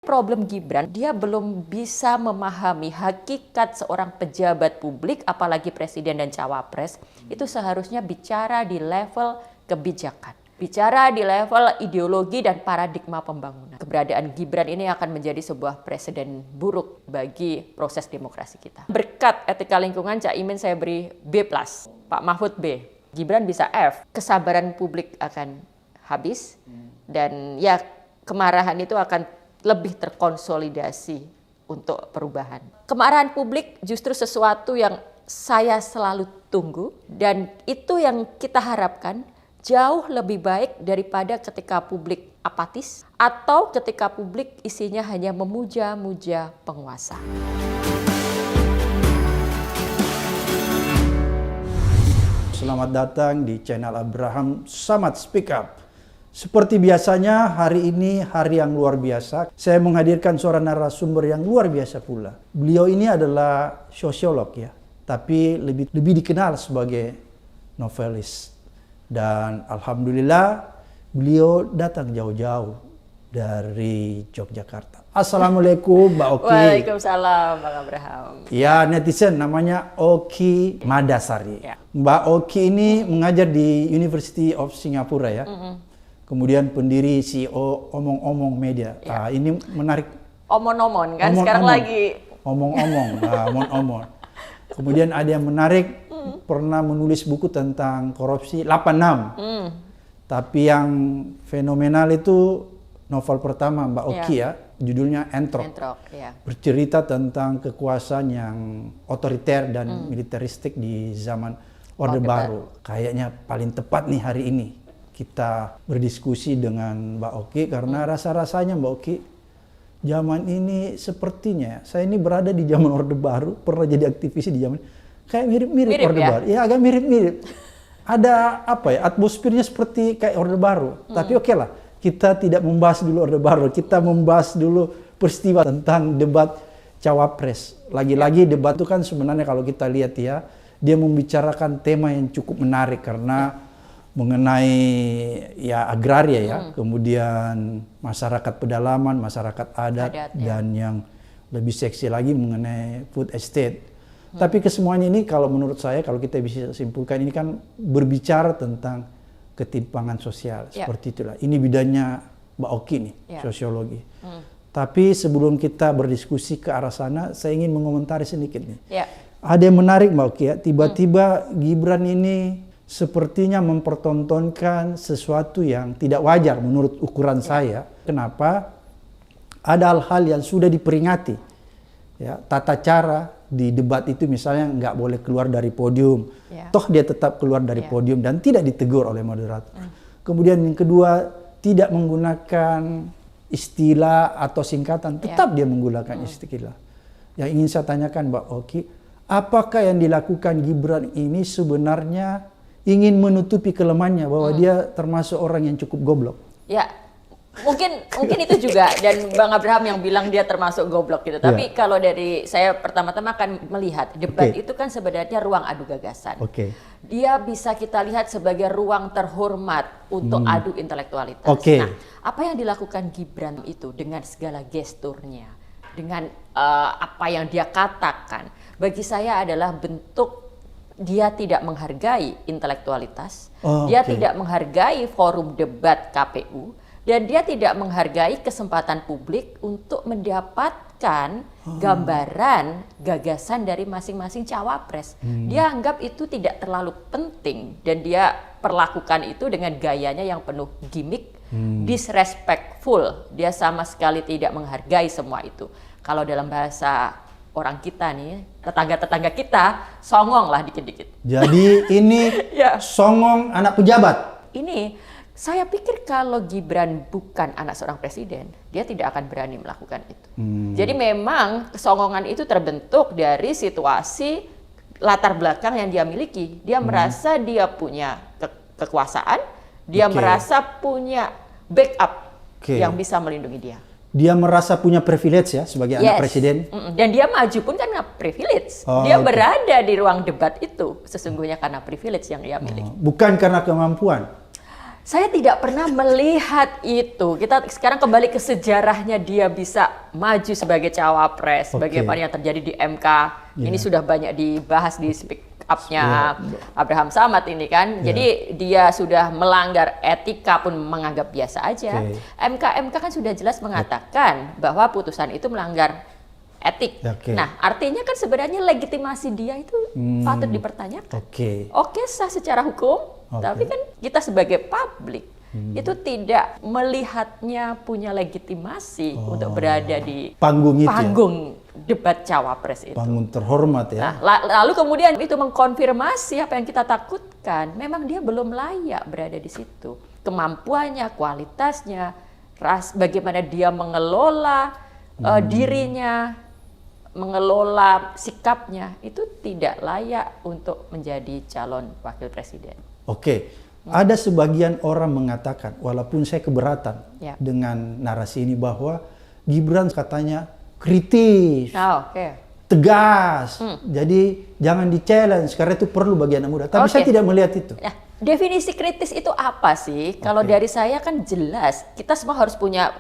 problem Gibran, dia belum bisa memahami hakikat seorang pejabat publik, apalagi presiden dan cawapres, itu seharusnya bicara di level kebijakan. Bicara di level ideologi dan paradigma pembangunan. Keberadaan Gibran ini akan menjadi sebuah presiden buruk bagi proses demokrasi kita. Berkat etika lingkungan, Cak Imin saya beri B+, Pak Mahfud B. Gibran bisa F. Kesabaran publik akan habis dan ya kemarahan itu akan lebih terkonsolidasi untuk perubahan. Kemarahan publik justru sesuatu yang saya selalu tunggu dan itu yang kita harapkan jauh lebih baik daripada ketika publik apatis atau ketika publik isinya hanya memuja-muja penguasa. Selamat datang di channel Abraham Samad Speak Up. Seperti biasanya hari ini hari yang luar biasa. Saya menghadirkan seorang narasumber yang luar biasa pula. Beliau ini adalah sosiolog ya, tapi lebih dikenal sebagai novelis. Dan alhamdulillah beliau datang jauh-jauh dari Yogyakarta. Assalamualaikum Mbak Oki. Waalaikumsalam Bang Abraham. Ya, netizen namanya Oki Madasari. Ya. Mbak Oki ini mengajar di University of Singapore ya. Kemudian pendiri CEO Omong-Omong Media. Ya. Nah, ini menarik. Omon-omon kan Omon-omon. sekarang lagi. Omong-omong. Nah, omon-omon. Kemudian ada yang menarik, pernah menulis buku tentang korupsi 86. Tapi yang fenomenal itu novel pertama Mbak Oki ya, judulnya Entrok. Ya. Bercerita tentang kekuasaan yang otoriter dan militeristik di zaman Orde Baru. Kayaknya paling tepat nih hari ini kita berdiskusi dengan Mbak Oki karena rasa-rasanya Mbak Oki zaman ini sepertinya saya ini berada di zaman Orde Baru, pernah jadi aktivis di zaman kayak mirip-mirip Orde Baru. Ya agak mirip-mirip. Ada apa ya, atmosfernya seperti kayak Orde Baru. Tapi oke lah, kita tidak membahas dulu Orde Baru, kita membahas dulu peristiwa tentang debat Cawapres. Lagi-lagi debat itu kan sebenarnya kalau kita lihat ya, dia membicarakan tema yang cukup menarik karena mengenai ya agraria ya, kemudian masyarakat pedalaman, masyarakat adat, dan yang lebih seksi lagi mengenai food estate. Tapi kesemuanya ini kalau menurut saya, kalau kita bisa simpulkan ini kan berbicara tentang ketimpangan sosial, seperti itulah. Ini bidangnya Mbak Oki nih, sosiologi. Tapi sebelum kita berdiskusi ke arah sana, saya ingin mengomentari sedikit nih. Ada yang menarik Mbak Oki ya, tiba-tiba Gibran ini sepertinya mempertontonkan sesuatu yang tidak wajar menurut ukuran saya. Kenapa? Ada hal-hal yang sudah diperingati. Ya, tata cara di debat itu misalnya nggak boleh keluar dari podium. Toh dia tetap keluar dari podium dan tidak ditegur oleh moderator. Kemudian yang kedua, tidak menggunakan istilah atau singkatan. Tetap dia menggunakan istilah. Yang ingin saya tanyakan Mbak Oki, apakah yang dilakukan Gibran ini sebenarnya ingin menutupi kelemahannya bahwa dia termasuk orang yang cukup goblok? Ya, mungkin itu juga, dan Bang Abraham yang bilang dia termasuk goblok gitu. Tapi kalau dari saya pertama-tama akan melihat debat itu kan sebenarnya ruang adu gagasan. Dia bisa kita lihat sebagai ruang terhormat untuk adu intelektualitas. Nah, apa yang dilakukan Gibran itu dengan segala gesturnya, dengan apa yang dia katakan, bagi saya adalah bentuk dia tidak menghargai intelektualitas, dia tidak menghargai forum debat KPU, dan dia tidak menghargai kesempatan publik untuk mendapatkan gambaran gagasan dari masing-masing cawapres. Dia anggap itu tidak terlalu penting dan dia perlakukan itu dengan gayanya yang penuh gimmick, disrespectful. Dia sama sekali tidak menghargai semua itu. Kalau dalam bahasa orang kita nih, tetangga-tetangga kita, songong lah dikit-dikit. Jadi ini songong anak pejabat? Ini, saya pikir kalau Gibran bukan anak seorang presiden, dia tidak akan berani melakukan itu. Jadi memang kesongongan itu terbentuk dari situasi latar belakang yang dia miliki. Dia merasa dia punya kekuasaan, dia merasa punya backup yang bisa melindungi dia. Dia merasa punya privilege ya sebagai anak presiden. Dan dia maju pun karena privilege. Dia berada di ruang debat itu sesungguhnya karena privilege yang dia miliki. Bukan karena kemampuan. Saya tidak pernah melihat itu. Kita sekarang kembali ke sejarahnya dia bisa maju sebagai cawapres. Bagaimana yang terjadi di MK. Ini sudah banyak dibahas di speak up-nya Abraham Samad ini kan. Jadi dia sudah melanggar etika pun menganggap biasa aja. MK kan sudah jelas mengatakan bahwa putusan itu melanggar etik. Nah, artinya kan sebenarnya legitimasi dia itu patut dipertanyakan. Oke, sah secara hukum. Tapi kan kita sebagai publik itu tidak melihatnya punya legitimasi untuk berada di panggung debat cawapres itu. Panggung terhormat ya. Nah, lalu kemudian itu mengkonfirmasi apa yang kita takutkan. Memang dia belum layak berada di situ. Kemampuannya, kualitasnya, bagaimana dia mengelola dirinya, mengelola sikapnya itu tidak layak untuk menjadi calon wakil presiden. Ada sebagian orang mengatakan, walaupun saya keberatan dengan narasi ini bahwa Gibran katanya kritis, tegas, jadi jangan di-challenge karena itu perlu bagi anak muda. Tapi saya tidak melihat itu. Nah, definisi kritis itu apa sih? Kalau dari saya kan jelas, kita semua harus punya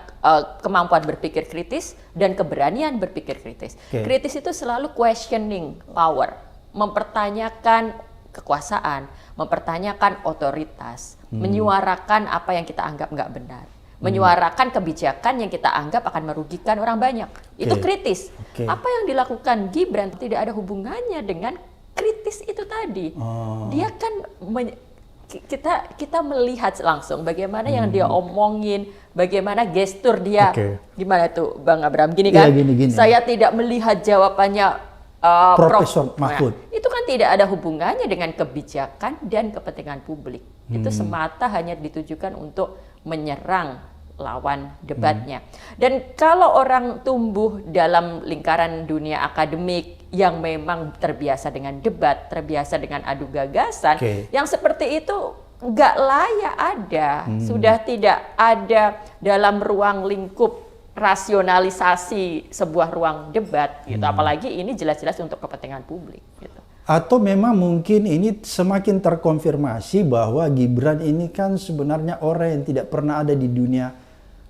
kemampuan berpikir kritis dan keberanian berpikir kritis. Kritis itu selalu questioning power, mempertanyakan kekuasaan, mempertanyakan otoritas, menyuarakan apa yang kita anggap nggak benar, menyuarakan kebijakan yang kita anggap akan merugikan orang banyak. Itu kritis. Apa yang dilakukan Gibran tidak ada hubungannya dengan kritis itu tadi. Dia kan kita melihat langsung bagaimana yang dia omongin, bagaimana gestur dia. Gimana tuh Bang Abraham? Gini kan, gini. Saya tidak melihat jawabannya Profesor Mahfud. Itu kan tidak ada hubungannya dengan kebijakan dan kepentingan publik. Itu semata hanya ditujukan untuk menyerang lawan debatnya. Dan kalau orang tumbuh dalam lingkaran dunia akademik yang memang terbiasa dengan debat, terbiasa dengan adu gagasan, yang seperti itu nggak layak ada. Sudah tidak ada dalam ruang lingkup rasionalisasi sebuah ruang debat gitu. Apalagi ini jelas-jelas untuk kepentingan publik gitu. Atau memang mungkin ini semakin terkonfirmasi bahwa Gibran ini kan sebenarnya orang yang tidak pernah ada di dunia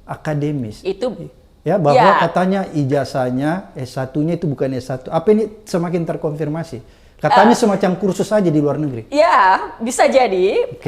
akademis. Itu ya, bahwa katanya ijazahnya S1-nya itu bukan S1. Apa ini semakin terkonfirmasi? Katanya semacam kursus saja di luar negeri. Ya, bisa jadi.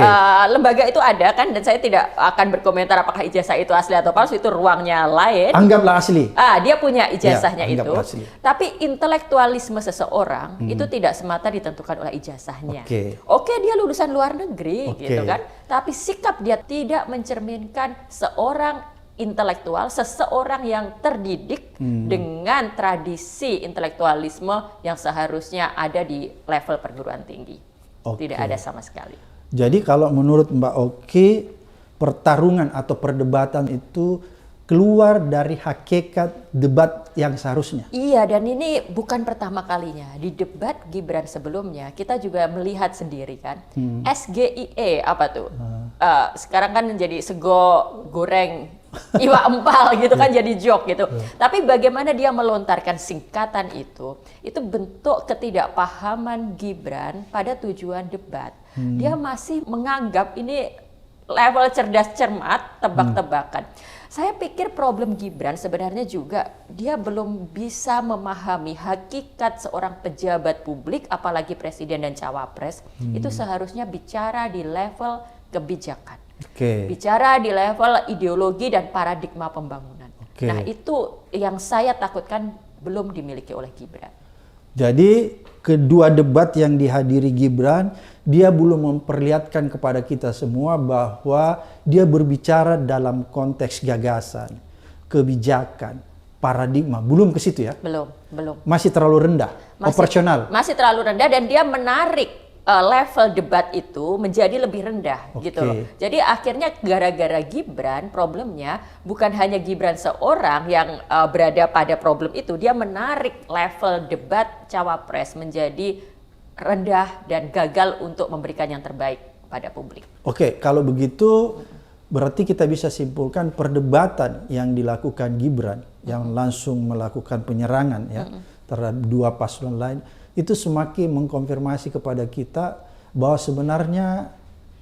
Lembaga itu ada kan, dan saya tidak akan berkomentar apakah ijazah itu asli atau palsu, itu ruangnya lain. Anggaplah asli. Dia punya ijazahnya itu. Asli. Tapi intelektualisme seseorang itu tidak semata ditentukan oleh ijazahnya. Oke, dia lulusan luar negeri gitu kan. Tapi sikap dia tidak mencerminkan seorang intelektual, seseorang yang terdidik dengan tradisi intelektualisme yang seharusnya ada di level perguruan tinggi. Tidak ada sama sekali. Jadi kalau menurut Mbak Oki, pertarungan atau perdebatan itu keluar dari hakikat debat yang seharusnya. Iya, dan ini bukan pertama kalinya. Di debat Gibran sebelumnya, kita juga melihat sendiri kan. SGIE apa tuh? Sekarang kan menjadi sego goreng iwa empal gitu kan, jadi joke gitu. Tapi bagaimana dia melontarkan singkatan itu bentuk ketidakpahaman Gibran pada tujuan debat. Dia masih menganggap ini level cerdas cermat, tebak-tebakan. Saya pikir problem Gibran sebenarnya juga dia belum bisa memahami hakikat seorang pejabat publik, apalagi presiden dan cawapres, itu seharusnya bicara di level kebijakan. Bicara di level ideologi dan paradigma pembangunan. Nah, itu yang saya takutkan belum dimiliki oleh Gibran. Jadi kedua debat yang dihadiri Gibran, dia belum memperlihatkan kepada kita semua bahwa dia berbicara dalam konteks gagasan, kebijakan, paradigma. Belum ke situ ya? Belum. Masih terlalu rendah, operasional. Masih terlalu rendah, dan dia menarik level debat itu menjadi lebih rendah gitu loh. Jadi akhirnya gara-gara Gibran, problemnya bukan hanya Gibran seorang yang berada pada problem itu, dia menarik level debat cawapres menjadi rendah dan gagal untuk memberikan yang terbaik pada publik. Kalau begitu berarti kita bisa simpulkan perdebatan yang dilakukan Gibran yang langsung melakukan penyerangan ya terhadap dua paslon lain itu semakin mengkonfirmasi kepada kita bahwa sebenarnya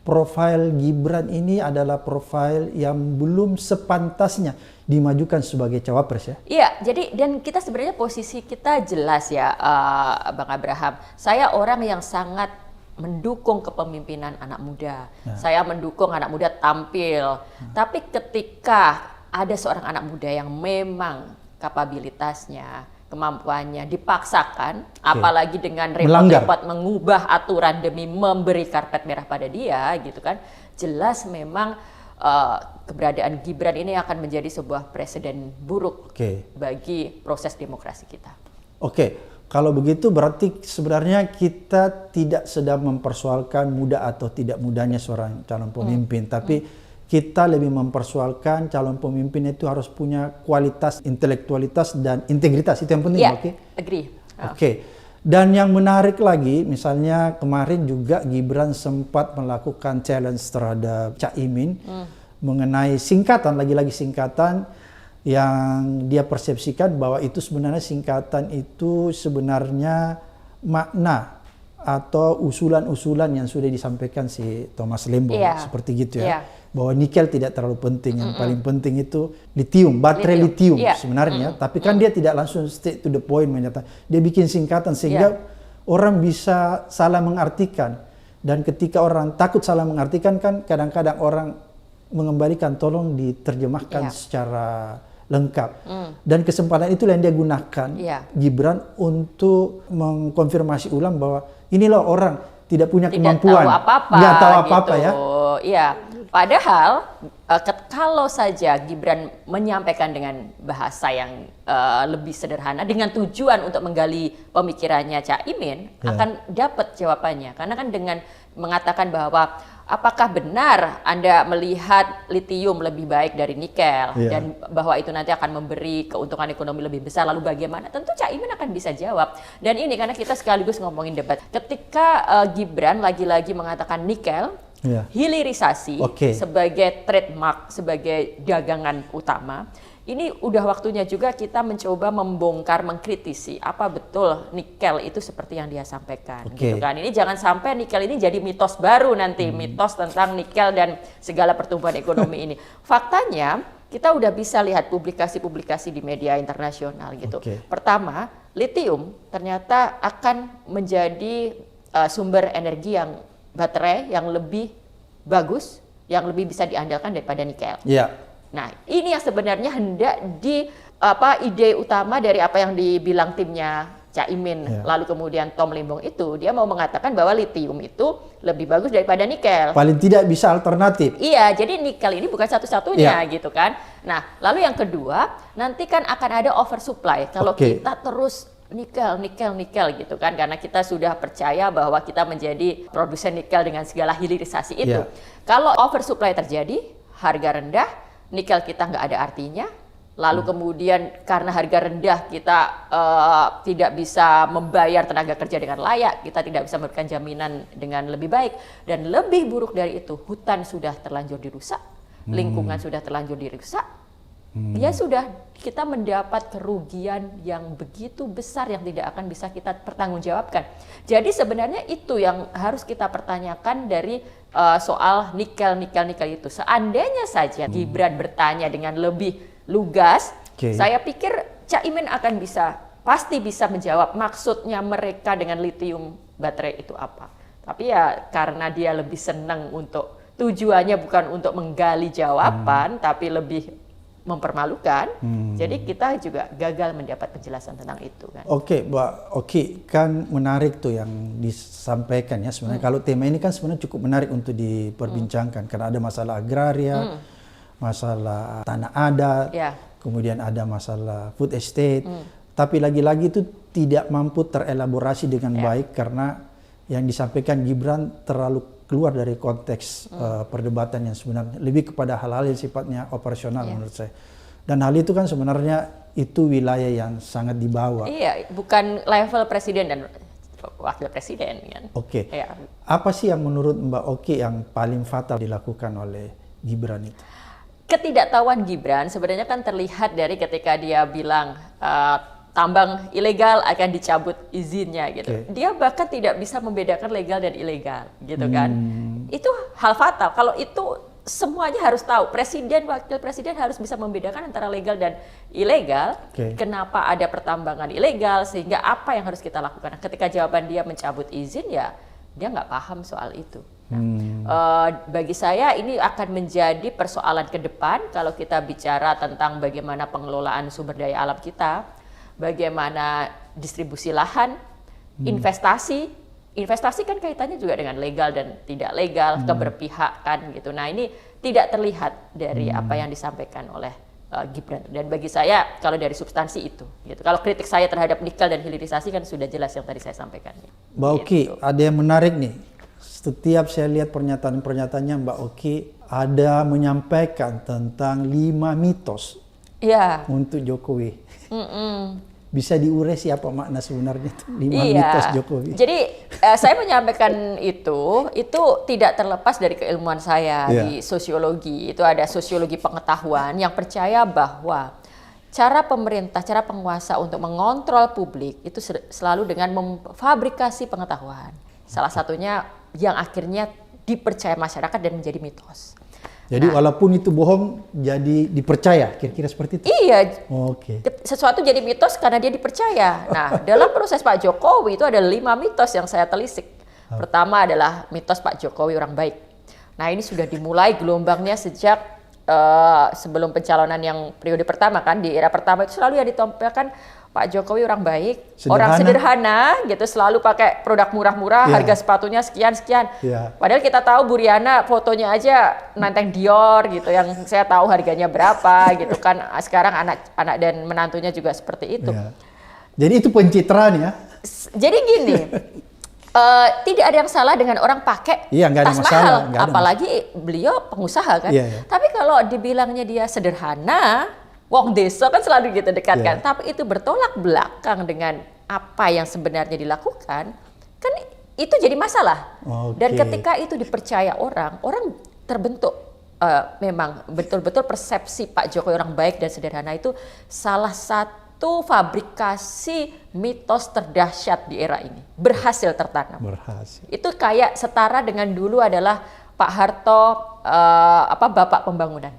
profil Gibran ini adalah profil yang belum sepantasnya dimajukan sebagai cawapres ya? Iya, jadi dan kita sebenarnya posisi kita jelas ya, Bang Abraham. Saya orang yang sangat mendukung kepemimpinan anak muda. Saya mendukung anak muda tampil. Tapi ketika ada seorang anak muda yang memang kapabilitasnya, kemampuannya dipaksakan, apalagi dengan repot-repot mengubah aturan demi memberi karpet merah pada dia, gitu kan? Jelas memang keberadaan Gibran ini akan menjadi sebuah presiden buruk bagi proses demokrasi kita. Kalau begitu berarti sebenarnya kita tidak sedang mempersoalkan muda atau tidak mudanya seorang calon pemimpin, tapi kita lebih mempersoalkan calon pemimpin itu harus punya kualitas, intelektualitas, dan integritas. Itu yang penting, agree. Dan yang menarik lagi, misalnya kemarin juga Gibran sempat melakukan challenge terhadap Cak Imin mengenai singkatan, lagi-lagi singkatan yang dia persepsikan bahwa itu sebenarnya singkatan itu sebenarnya makna atau usulan-usulan yang sudah disampaikan si Thomas Lembo, seperti gitu ya. Bahwa nikel tidak terlalu penting, yang paling penting itu litium, baterai litium sebenarnya. Tapi kan dia tidak langsung straight to the point menyatakan, dia bikin singkatan sehingga orang bisa salah mengartikan. Dan ketika orang takut salah mengartikan kan kadang-kadang orang mengembalikan tolong diterjemahkan secara lengkap. Dan kesempatan itulah yang dia gunakan Gibran untuk mengkonfirmasi ulang bahwa inilah orang tidak punya kemampuan, nggak tahu apa-apa gitu. ya. Iya, padahal kalau saja Gibran menyampaikan dengan bahasa yang lebih sederhana dengan tujuan untuk menggali pemikirannya Cak Imin, akan dapat jawabannya. Karena kan dengan mengatakan bahwa apakah benar Anda melihat litium lebih baik dari nikel dan bahwa itu nanti akan memberi keuntungan ekonomi lebih besar, lalu bagaimana? Tentu Cak Imin akan bisa jawab. Dan ini karena kita sekaligus ngomongin debat. Ketika Gibran lagi-lagi mengatakan nikel, hilirisasi sebagai trademark, sebagai dagangan utama, ini udah waktunya juga kita mencoba membongkar, mengkritisi apa betul nikel itu seperti yang dia sampaikan, gitu kan. Ini jangan sampai nikel ini jadi mitos baru nanti, mitos tentang nikel dan segala pertumbuhan ekonomi ini. Faktanya kita udah bisa lihat publikasi-publikasi di media internasional gitu. Pertama, litium ternyata akan menjadi sumber energi yang baterai yang lebih bagus, yang lebih bisa diandalkan daripada nikel. Nah, ini yang sebenarnya hendak ide utama dari apa yang dibilang timnya Cak Imin, lalu kemudian Tom Limbong itu, dia mau mengatakan bahwa litium itu lebih bagus daripada nikel. Paling tidak bisa alternatif. Iya, jadi nikel ini bukan satu-satunya gitu kan. Nah, lalu yang kedua, nanti kan akan ada oversupply kalau kita terus nikel gitu kan, karena kita sudah percaya bahwa kita menjadi produsen nikel dengan segala hilirisasi itu. Kalau oversupply terjadi, harga rendah, nikel kita nggak ada artinya, lalu kemudian karena harga rendah kita tidak bisa membayar tenaga kerja dengan layak, kita tidak bisa memberikan jaminan dengan lebih baik, dan lebih buruk dari itu, hutan sudah terlanjur dirusak, lingkungan sudah terlanjur dirusak, ya sudah, kita mendapat kerugian yang begitu besar yang tidak akan bisa kita pertanggungjawabkan. Jadi sebenarnya itu yang harus kita pertanyakan dari soal nikel itu. Seandainya saja Gibran bertanya dengan lebih lugas, saya pikir Cak Imin akan pasti bisa menjawab maksudnya mereka dengan litium baterai itu apa. Tapi ya karena dia lebih senang untuk tujuannya bukan untuk menggali jawaban, tapi lebih mempermalukan, jadi kita juga gagal mendapat penjelasan tentang itu kan. Kan menarik tuh yang disampaikan ya sebenarnya. Kalau tema ini kan sebenarnya cukup menarik untuk diperbincangkan karena ada masalah agraria, masalah tanah adat, kemudian ada masalah food estate, tapi lagi-lagi itu tidak mampu terelaborasi dengan baik karena yang disampaikan Gibran terlalu keluar dari konteks perdebatan yang sebenarnya lebih kepada hal-hal yang sifatnya operasional menurut saya. Dan hal itu kan sebenarnya itu wilayah yang sangat dibawa. Iya, bukan level presiden dan wakil presiden kan. Apa sih yang menurut Mbak Oki yang paling fatal dilakukan oleh Gibran itu? Ketidaktahuan Gibran sebenarnya kan terlihat dari ketika dia bilang tambang ilegal akan dicabut izinnya gitu. Dia bahkan tidak bisa membedakan legal dan ilegal gitu kan. Itu hal fatal. Kalau itu semuanya harus tahu. Presiden, wakil presiden harus bisa membedakan antara legal dan ilegal. Kenapa ada pertambangan ilegal, sehingga apa yang harus kita lakukan. Ketika jawaban dia mencabut izin, ya dia nggak paham soal itu. Bagi saya ini akan menjadi persoalan ke depan kalau kita bicara tentang bagaimana pengelolaan sumber daya alam kita, bagaimana distribusi lahan, investasi kan kaitannya juga dengan legal dan tidak legal, keberpihakan gitu. Nah ini tidak terlihat dari apa yang disampaikan oleh Gibran. Dan bagi saya kalau dari substansi itu, gitu. Kalau kritik saya terhadap nikel dan hilirisasi kan sudah jelas yang tadi saya sampaikan. Mbak Oki, ada yang menarik nih. Setiap saya lihat pernyataan-pernyataannya Mbak Oki ada menyampaikan tentang 5 mitos untuk Jokowi. Bisa diurai siapa makna sebenarnya itu 5 mitos Jokowi? Jadi saya menyampaikan itu tidak terlepas dari keilmuan saya di sosiologi. Itu ada sosiologi pengetahuan yang percaya bahwa cara pemerintah, cara penguasa untuk mengontrol publik itu selalu dengan memfabrikasi pengetahuan. Salah satunya yang akhirnya dipercaya masyarakat dan menjadi mitos. Jadi walaupun itu bohong, jadi dipercaya, kira-kira seperti itu? Iya. Sesuatu jadi mitos karena dia dipercaya. Nah, dalam proses Pak Jokowi itu ada 5 mitos yang saya telisik. Pertama adalah mitos Pak Jokowi orang baik. Nah, ini sudah dimulai gelombangnya sejak sebelum pencalonan yang periode pertama kan, di era pertama itu selalu yang ditampilkan Pak Jokowi orang baik, orang sederhana gitu, selalu pakai produk murah-murah, harga sepatunya sekian-sekian. Padahal kita tahu Bu Riana fotonya aja nanteng Dior gitu, yang saya tahu harganya berapa gitu kan. Sekarang anak dan menantunya juga seperti itu. Jadi itu pencitraan ya? Jadi gini, tidak ada yang salah dengan orang pakai tas mahal, apalagi beliau pengusaha kan. Tapi kalau dibilangnya dia sederhana, wong desa kan selalu gitu dekat kan, tapi itu bertolak belakang dengan apa yang sebenarnya dilakukan, kan itu jadi masalah. Dan ketika itu dipercaya orang terbentuk memang betul-betul persepsi Pak Jokowi orang baik dan sederhana itu salah satu fabrikasi mitos terdahsyat di era ini. Berhasil tertanam. Itu kayak setara dengan dulu adalah Pak Harto Bapak Pembangunan.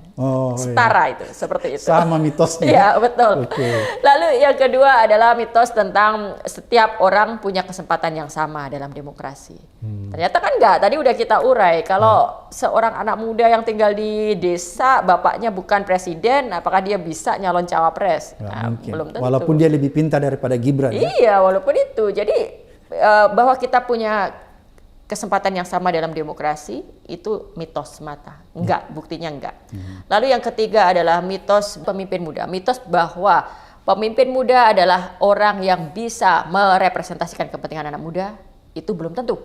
Setara itu, seperti itu. Sama mitosnya. Iya, betul. Lalu yang kedua adalah mitos tentang setiap orang punya kesempatan yang sama dalam demokrasi. Ternyata kan enggak, tadi udah kita urai. Kalau seorang anak muda yang tinggal di desa, bapaknya bukan presiden, apakah dia bisa nyalon cawapres? Belum tentu. Walaupun dia lebih pintar daripada Gibran. Iya, walaupun itu. Jadi bahwa kita punya kesempatan yang sama dalam demokrasi itu mitos semata. Enggak, buktinya enggak. Lalu yang ketiga adalah mitos pemimpin muda. Mitos bahwa pemimpin muda adalah orang yang bisa merepresentasikan kepentingan anak muda, itu belum tentu.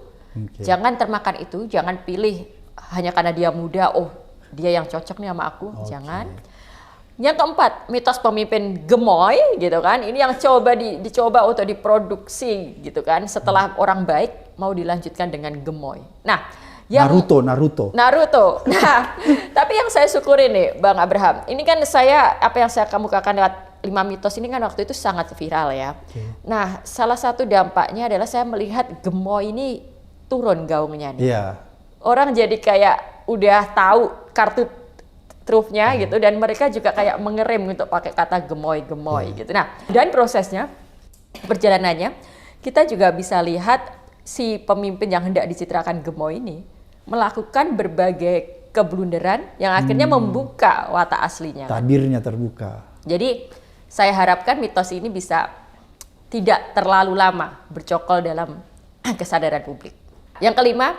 Jangan termakan itu, jangan pilih hanya karena dia muda, oh dia yang cocok nih sama aku, jangan. Yang keempat, mitos pemimpin gemoy gitu kan. Ini yang dicoba untuk diproduksi gitu kan. Setelah orang baik mau dilanjutkan dengan gemoy. Nah, yang Naruto. Nah, tapi yang saya syukuri nih Bang Abraham, ini kan apa yang saya kemukakan lewat 5 mitos ini kan waktu itu sangat viral ya. Nah, salah satu dampaknya adalah saya melihat gemoy ini turun gaungnya nih. Orang jadi kayak udah tahu kartu trufnya gitu, dan mereka juga kayak mengerem untuk pakai kata gemoy gitu. Nah, dan prosesnya, perjalanannya, kita juga bisa lihat si pemimpin yang hendak dicitrakan gemoy ini melakukan berbagai keblunderan yang akhirnya membuka watak aslinya. Tabirnya terbuka. Jadi saya harapkan mitos ini bisa tidak terlalu lama bercokol dalam kesadaran publik. Yang kelima,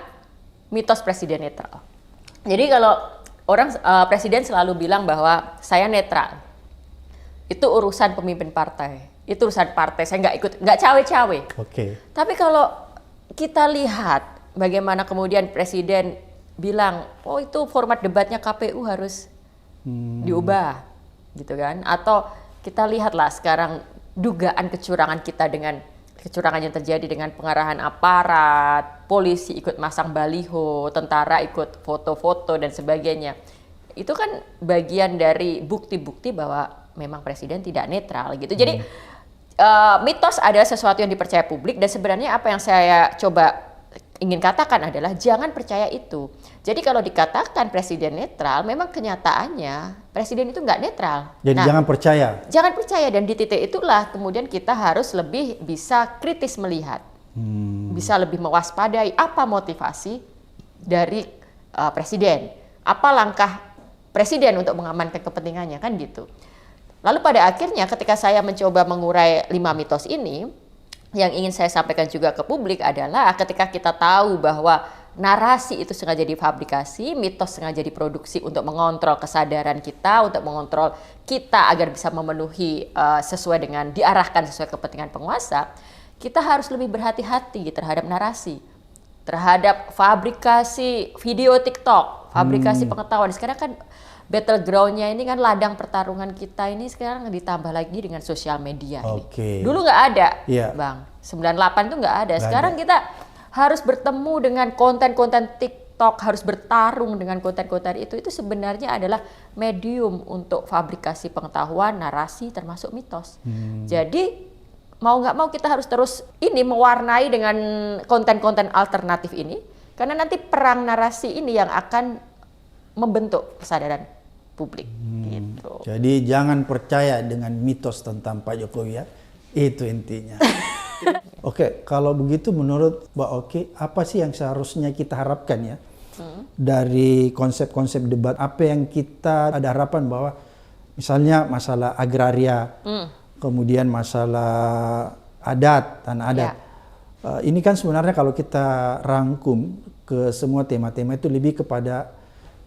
mitos presiden netral. Jadi kalau presiden selalu bilang bahwa saya netral. Itu urusan pemimpin partai. Itu urusan partai. Saya nggak ikut, nggak cawe-cawe. Tapi kalau kita lihat bagaimana kemudian presiden bilang, oh itu format debatnya KPU harus diubah, gitu kan? Atau kita lihatlah sekarang dugaan kecurangan kita dengan kecurangan yang terjadi dengan pengarahan aparat, polisi ikut masang baliho, tentara ikut foto-foto dan sebagainya. Itu kan bagian dari bukti-bukti bahwa memang presiden tidak netral gitu. Jadi mitos adalah sesuatu yang dipercaya publik, dan sebenarnya apa yang saya coba ingin katakan adalah jangan percaya itu. Jadi kalau dikatakan presiden netral, memang kenyataannya presiden itu nggak netral. Jadi Nah, jangan percaya. jangan percaya, dan di titik itulah kemudian kita harus lebih bisa kritis melihat, bisa lebih mewaspadai apa motivasi dari presiden, apa langkah presiden untuk mengamankan kepentingannya, kan gitu. Lalu pada akhirnya ketika saya mencoba mengurai 5 mitos ini, yang ingin saya sampaikan juga ke publik adalah ketika kita tahu bahwa narasi itu sengaja difabrikasi, mitos sengaja diproduksi untuk mengontrol kesadaran kita, untuk mengontrol kita agar bisa memenuhi sesuai dengan diarahkan sesuai kepentingan penguasa, kita harus lebih berhati-hati terhadap narasi, terhadap fabrikasi video TikTok, fabrikasi pengetahuan. Sekarang kan battleground-nya ini kan, ladang pertarungan kita ini sekarang ditambah lagi dengan sosial media ini. Dulu nggak ada, Bang. 98 itu nggak ada. Sekarang kita harus bertemu dengan konten-konten TikTok, harus bertarung dengan konten-konten itu. Itu sebenarnya adalah medium untuk fabrikasi pengetahuan, narasi, termasuk mitos. Jadi mau nggak mau kita harus terus ini mewarnai dengan konten-konten alternatif ini, karena nanti perang narasi ini yang akan membentuk kesadaran publik. Gitu. Jadi jangan percaya dengan mitos tentang Pak Jokowi ya, itu intinya. Oke, kalau begitu menurut Mbak Oki, apa sih yang seharusnya kita harapkan ya dari konsep-konsep debat? Apa yang kita ada harapan bahwa misalnya masalah agraria, kemudian masalah adat, tanah adat. Ini kan sebenarnya kalau kita rangkum ke semua tema-tema itu lebih kepada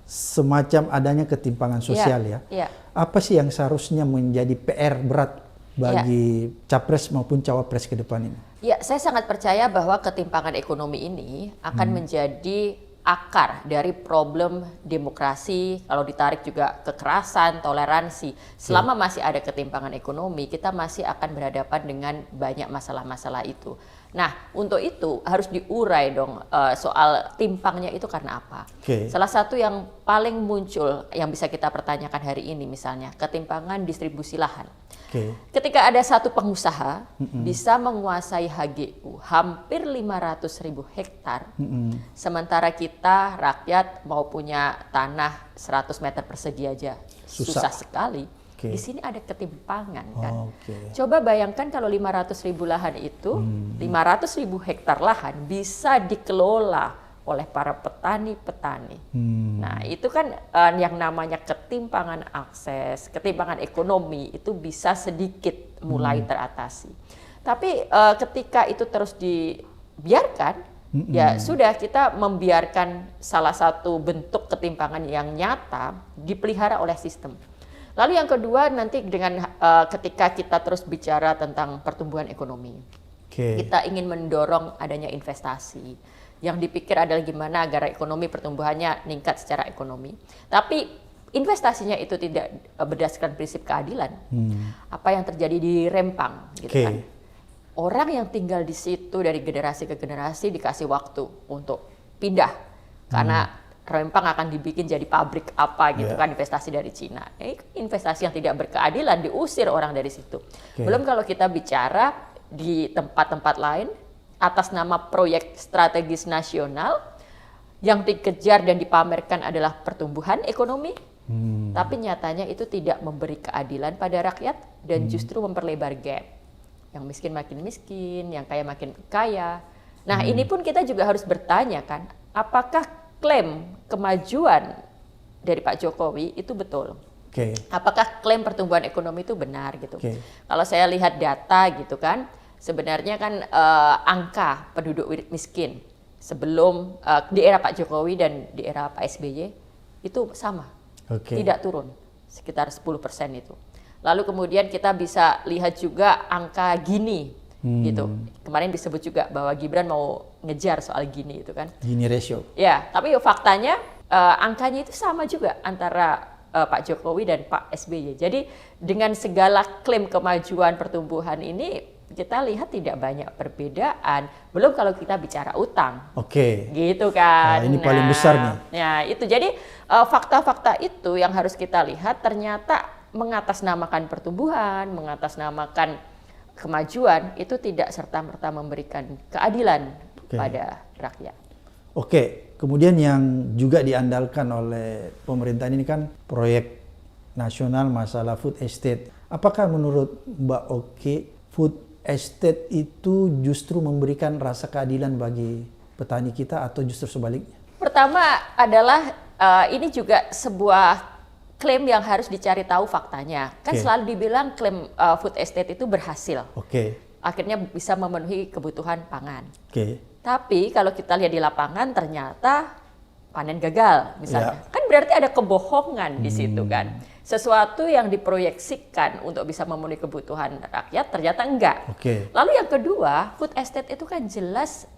semacam adanya ketimpangan sosial ya. Apa sih yang seharusnya menjadi PR berat bagi capres maupun cawapres ke depan ini? Ya, saya sangat percaya bahwa ketimpangan ekonomi ini akan menjadi akar dari problem demokrasi, kalau ditarik juga kekerasan, toleransi. Selama masih ada ketimpangan ekonomi, kita masih akan berhadapan dengan banyak masalah-masalah itu. Nah, untuk itu harus diurai dong soal timpangnya itu karena apa. Salah satu yang paling muncul yang bisa kita pertanyakan hari ini misalnya ketimpangan distribusi lahan. Ketika ada satu pengusaha bisa menguasai HGU hampir 500.000 hektar, sementara kita rakyat mau punya tanah 100 meter persegi aja susah sekali. Di sini ada ketimpangan kan. Coba bayangkan kalau 500.000 lahan itu, 500.000 hektar lahan bisa dikelola oleh para petani-petani. Nah, itu kan yang namanya ketimpangan akses, ketimpangan ekonomi itu bisa sedikit mulai teratasi. Tapi ketika itu terus dibiarkan, ya sudah, kita membiarkan salah satu bentuk ketimpangan yang nyata dipelihara oleh sistem. Lalu yang kedua nanti dengan ketika kita terus bicara tentang pertumbuhan ekonomi, kita ingin mendorong adanya investasi. Yang dipikir adalah gimana agar ekonomi pertumbuhannya meningkat secara ekonomi. Tapi investasinya itu tidak berdasarkan prinsip keadilan. Apa yang terjadi di Rempang, gitu kan? Orang yang tinggal di situ dari generasi ke generasi dikasih waktu untuk pindah karena Rempang akan dibikin jadi pabrik apa gitu kan, investasi dari Cina. Ini investasi yang tidak berkeadilan, diusir orang dari situ. Belum kalau kita bicara di tempat-tempat lain atas nama proyek strategis nasional yang dikejar dan dipamerkan adalah pertumbuhan ekonomi, tapi nyatanya itu tidak memberi keadilan pada rakyat dan justru memperlebar gap. Yang miskin makin miskin, yang kaya makin kaya. Nah, ini pun kita juga harus bertanya kan, apakah klaim kemajuan dari Pak Jokowi itu betul? Apakah klaim pertumbuhan ekonomi itu benar gitu? Kalau saya lihat data gitu kan, sebenarnya kan angka penduduk miskin sebelum di era Pak Jokowi dan di era Pak SBY itu sama, tidak turun, sekitar 10% itu. Lalu kemudian kita bisa lihat juga angka Gini gitu. Kemarin disebut juga bahwa Gibran mau ngejar soal Gini itu kan. Gini ratio. Ya, tapi faktanya angkanya itu sama juga antara Pak Jokowi dan Pak SBY. Jadi dengan segala klaim kemajuan pertumbuhan ini kita lihat tidak banyak perbedaan. Belum kalau kita bicara utang. Gitu kan. Nah, ini paling besar nih. Ya, itu. Jadi fakta-fakta itu yang harus kita lihat, ternyata mengatasnamakan pertumbuhan, mengatasnamakan kemajuan itu tidak serta-merta memberikan keadilan pada rakyat. Oke, kemudian yang juga diandalkan oleh pemerintahan ini kan proyek nasional masalah food estate. Apakah menurut Mbak Oki food estate itu justru memberikan rasa keadilan bagi petani kita atau justru sebaliknya? Pertama adalah ini juga sebuah klaim yang harus dicari tahu faktanya. Kan selalu dibilang klaim food estate itu berhasil. Akhirnya bisa memenuhi kebutuhan pangan. Tapi kalau kita lihat di lapangan ternyata panen gagal misalnya. Kan berarti ada kebohongan di situ kan. Sesuatu yang diproyeksikan untuk bisa memenuhi kebutuhan rakyat ternyata enggak. Lalu yang kedua, food estate itu kan jelas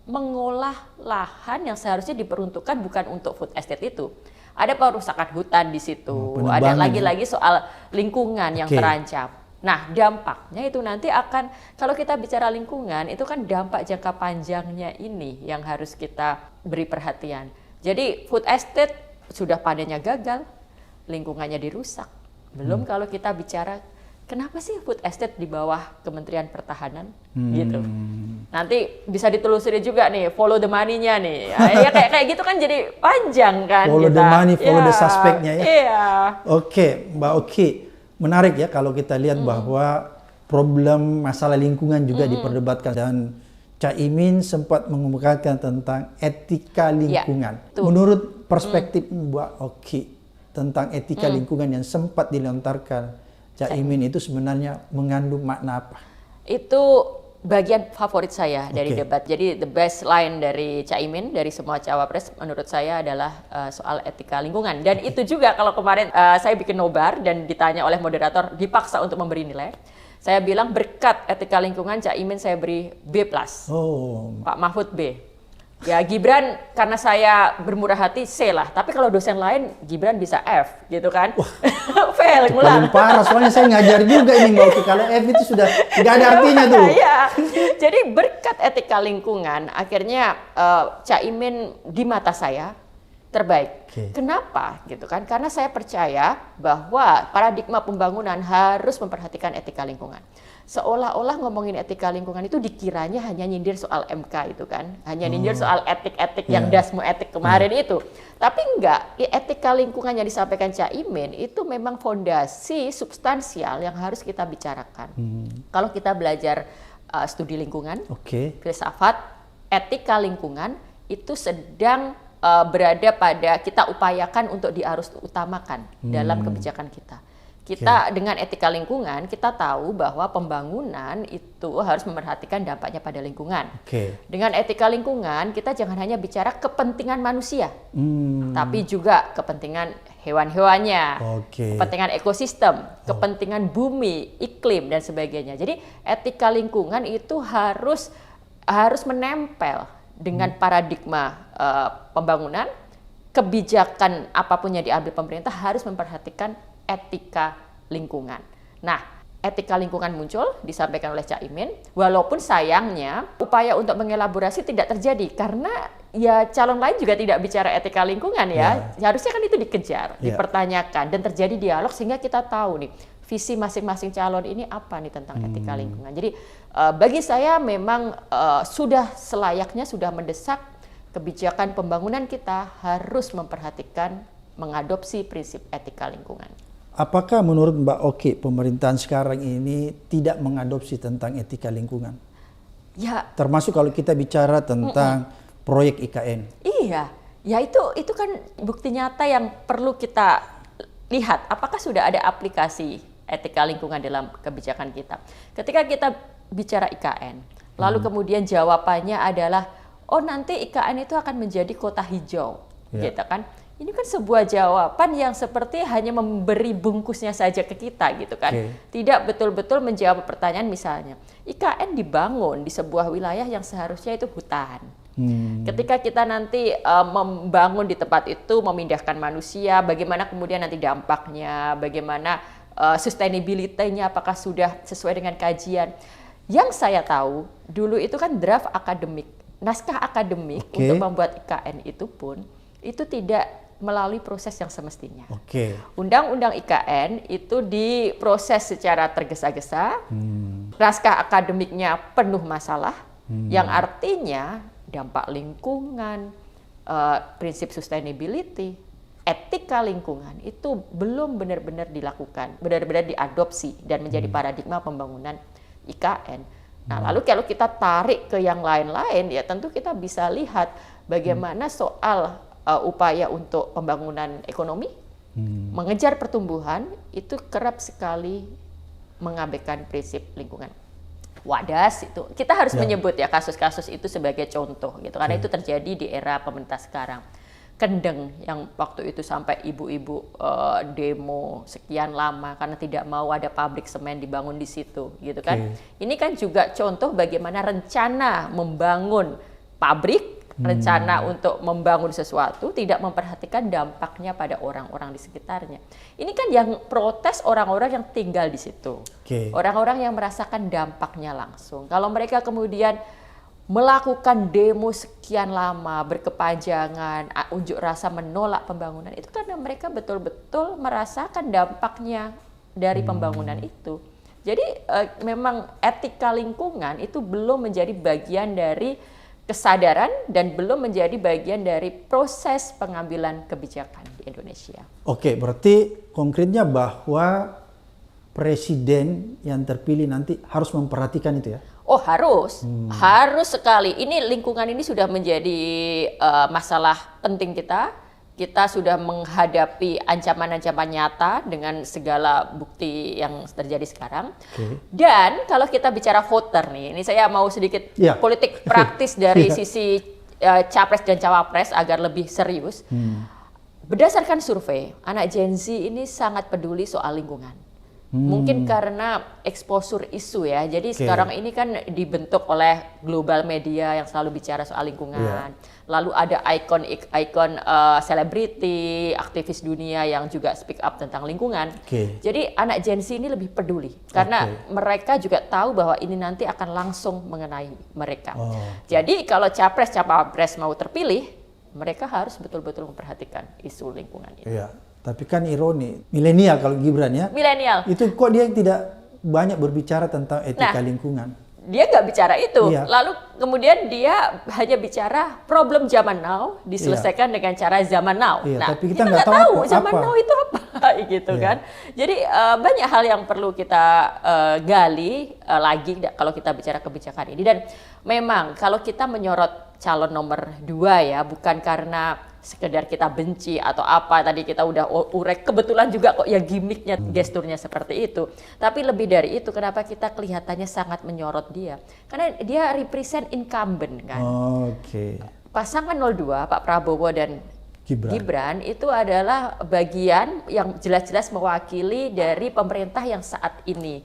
mengolah lahan yang seharusnya diperuntukkan bukan untuk food estate itu. Ada perusakan hutan di situ, ada lagi-lagi soal lingkungan yang terancam. Nah, dampaknya itu nanti akan, kalau kita bicara lingkungan, itu kan dampak jangka panjangnya ini yang harus kita beri perhatian. Jadi food estate sudah panennya gagal, lingkungannya dirusak. Belum kalau kita bicara, kenapa sih food estate di bawah Kementerian Pertahanan gitu. Nanti bisa ditelusuri juga nih, follow the money-nya nih. Ya kayak gitu kan jadi panjang kan. Follow the money, follow the suspect-nya ya. Iya. Oke, Mbak Oki. Menarik ya kalau kita lihat bahwa problem masalah lingkungan juga diperdebatkan dan Caimin sempat mengemukakan tentang etika lingkungan. Menurut perspektif Mbak Oki tentang etika lingkungan yang sempat dilontarkan Caimin itu sebenarnya mengandung makna apa? Itu bagian favorit saya dari debat. Jadi the best line dari Caimin, dari semua cawapres menurut saya adalah soal etika lingkungan. Dan itu juga kalau kemarin saya bikin nobar dan ditanya oleh moderator, dipaksa untuk memberi nilai. Saya bilang berkat etika lingkungan Caimin saya beri B+. Pak Mahfud B. Ya Gibran karena saya bermurah hati C lah. Tapi kalau dosen lain Gibran bisa F gitu kan. Fail ngulang. Paling parah soalnya saya ngajar juga ini Mbak Oki. Kalau F itu sudah nggak ada artinya tuh. Iya. Jadi berkat etika lingkungan akhirnya Caimin di mata saya terbaik. Kenapa gitu kan? Karena saya percaya bahwa paradigma pembangunan harus memperhatikan etika lingkungan. Seolah-olah ngomongin etika lingkungan itu dikiranya hanya nyindir soal MK itu kan, hanya nyindir soal etik-etik yang dasmu etik kemarin itu. Tapi enggak, etika lingkungan yang disampaikan Caimin itu memang fondasi substansial yang harus kita bicarakan. Kalau kita belajar studi lingkungan, filsafat, etika lingkungan itu sedang berada pada kita upayakan untuk diarus utamakan dalam kebijakan kita. Kita dengan etika lingkungan, kita tahu bahwa pembangunan itu harus memperhatikan dampaknya pada lingkungan. Dengan etika lingkungan, kita jangan hanya bicara kepentingan manusia, tapi juga kepentingan hewan-hewannya, kepentingan ekosistem, kepentingan bumi, iklim, dan sebagainya. Jadi etika lingkungan itu harus menempel dengan paradigma pembangunan, kebijakan apapun yang diambil pemerintah harus memperhatikan etika lingkungan. Nah, etika lingkungan muncul disampaikan oleh Caimin, walaupun sayangnya upaya untuk mengelaborasi tidak terjadi karena ya calon lain juga tidak bicara etika lingkungan ya. Harusnya kan itu dikejar, dipertanyakan dan terjadi dialog sehingga kita tahu nih visi masing-masing calon ini apa nih tentang etika lingkungan. Jadi bagi saya memang sudah selayaknya, sudah mendesak kebijakan pembangunan kita harus memperhatikan mengadopsi prinsip etika lingkungan. Apakah menurut Mbak Oki pemerintahan sekarang ini tidak mengadopsi tentang etika lingkungan? Ya. Termasuk kalau kita bicara tentang proyek IKN. Iya, ya itu kan bukti nyata yang perlu kita lihat. Apakah sudah ada aplikasi etika lingkungan dalam kebijakan kita? Ketika kita bicara IKN, lalu kemudian jawabannya adalah, oh nanti IKN itu akan menjadi kota hijau, gitu kan? Ini kan sebuah jawaban yang seperti hanya memberi bungkusnya saja ke kita gitu kan. Tidak betul-betul menjawab pertanyaan misalnya. IKN dibangun di sebuah wilayah yang seharusnya itu hutan. Ketika kita nanti membangun di tempat itu, memindahkan manusia, bagaimana kemudian nanti dampaknya, bagaimana sustainability-nya, apakah sudah sesuai dengan kajian. Yang saya tahu, dulu itu kan draft akademik, naskah akademik untuk membuat IKN itu pun, itu tidak melalui proses yang semestinya. Undang-undang IKN itu diproses secara tergesa-gesa, naskah akademiknya penuh masalah, yang artinya dampak lingkungan, prinsip sustainability, etika lingkungan itu belum benar-benar dilakukan, benar-benar diadopsi dan menjadi paradigma pembangunan IKN. Nah, lalu kalau kita tarik ke yang lain-lain, ya tentu kita bisa lihat bagaimana soal upaya untuk pembangunan ekonomi, mengejar pertumbuhan, itu kerap sekali mengabaikan prinsip lingkungan. Wadas itu kita harus menyebut ya kasus-kasus itu sebagai contoh gitu, karena itu terjadi di era pemerintah sekarang. Kendeng yang waktu itu sampai ibu-ibu demo sekian lama karena tidak mau ada pabrik semen dibangun di situ gitu kan. Ini kan juga contoh bagaimana rencana membangun pabrik, rencana untuk membangun sesuatu tidak memperhatikan dampaknya pada orang-orang di sekitarnya. Ini kan yang protes orang-orang yang tinggal di situ. Orang-orang yang merasakan dampaknya langsung. Kalau mereka kemudian melakukan demo sekian lama, berkepanjangan, unjuk rasa menolak pembangunan, itu karena mereka betul-betul merasakan dampaknya dari pembangunan itu. Jadi memang etika lingkungan itu belum menjadi bagian dari kesadaran dan belum menjadi bagian dari proses pengambilan kebijakan di Indonesia. Oke, berarti konkretnya bahwa presiden yang terpilih nanti harus memperhatikan itu ya? Oh harus, harus sekali. Ini lingkungan ini sudah menjadi masalah penting kita. Kita sudah menghadapi ancaman-ancaman nyata dengan segala bukti yang terjadi sekarang. Dan kalau kita bicara voter nih, ini saya mau sedikit politik praktis dari sisi capres dan cawapres agar lebih serius. Berdasarkan survei, anak Gen Z ini sangat peduli soal lingkungan. Mungkin karena exposure isu ya. Jadi sekarang ini kan dibentuk oleh global media yang selalu bicara soal lingkungan. Lalu ada ikon selebriti, aktivis dunia yang juga speak up tentang lingkungan. Jadi anak Gen Z ini lebih peduli karena mereka juga tahu bahwa ini nanti akan langsung mengenai mereka. Jadi kalau capres cawapres mau terpilih, mereka harus betul-betul memperhatikan isu lingkungan ini. Tapi kan ironi, milenial kalau Gibran ya. Milenial. Itu kok dia tidak banyak berbicara tentang etika lingkungan. Dia nggak bicara itu. Lalu kemudian dia hanya bicara problem zaman now diselesaikan dengan cara zaman now. Nah, tapi kita nggak tahu zaman apa. now itu apa gitu kan. Jadi banyak hal yang perlu kita gali lagi kalau kita bicara kebijakan ini. Dan memang kalau kita menyorot calon nomor 2 ya, bukan karena sekedar kita benci atau apa, tadi kita udah urek, kebetulan juga kok ya gimmicknya, gesturnya seperti itu. Tapi lebih dari itu, kenapa kita kelihatannya sangat menyorot dia? Karena dia represent incumbent kan. Pasangan 02, Pak Prabowo dan Gibran itu adalah bagian yang jelas-jelas mewakili dari pemerintah yang saat ini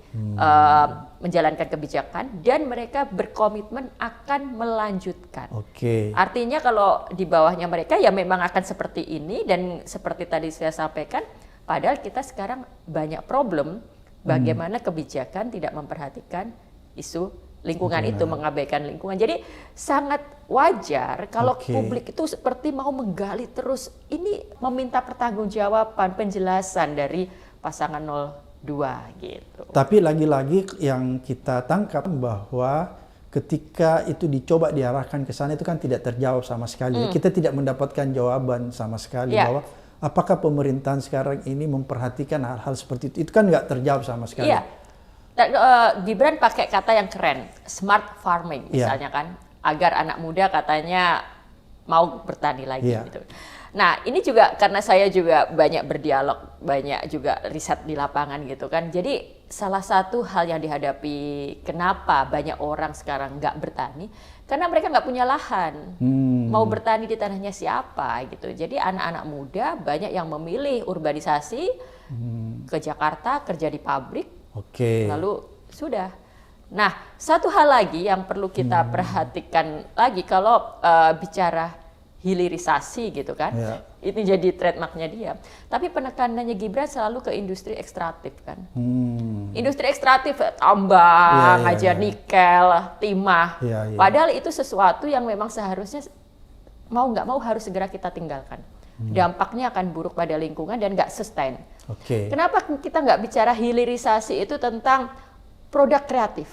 menjalankan kebijakan dan mereka berkomitmen akan melanjutkan. Artinya kalau di bawahnya mereka ya memang akan seperti ini dan seperti tadi saya sampaikan, padahal kita sekarang banyak problem bagaimana kebijakan tidak memperhatikan isu lingkungan itu, mengabaikan lingkungan. Jadi sangat wajar kalau publik itu seperti mau menggali terus, ini meminta pertanggungjawaban, penjelasan dari pasangan 02 gitu. Tapi lagi-lagi yang kita tangkap bahwa ketika itu dicoba diarahkan ke sana itu kan tidak terjawab sama sekali. Kita tidak mendapatkan jawaban sama sekali bahwa apakah pemerintahan sekarang ini memperhatikan hal-hal seperti itu. Itu kan nggak terjawab sama sekali. Gibran pakai kata yang keren, smart farming misalnya kan, agar anak muda katanya mau bertani lagi gitu. Nah ini juga karena saya juga banyak berdialog, banyak juga riset di lapangan gitu kan. Jadi salah satu hal yang dihadapi kenapa banyak orang sekarang nggak bertani, karena mereka nggak punya lahan. Mau bertani di tanahnya siapa gitu. Jadi anak-anak muda banyak yang memilih urbanisasi ke Jakarta, kerja di pabrik. Lalu sudah. Nah, satu hal lagi yang perlu kita perhatikan lagi kalau bicara hilirisasi gitu kan, itu jadi trademarknya dia. Tapi penekanannya Gibran selalu ke industri ekstraktif kan. Industri ekstraktif tambang, aja nikel, timah. Padahal itu sesuatu yang memang seharusnya mau nggak mau harus segera kita tinggalkan. Dampaknya akan buruk pada lingkungan dan nggak sustain. Kenapa kita nggak bicara hilirisasi itu tentang produk kreatif,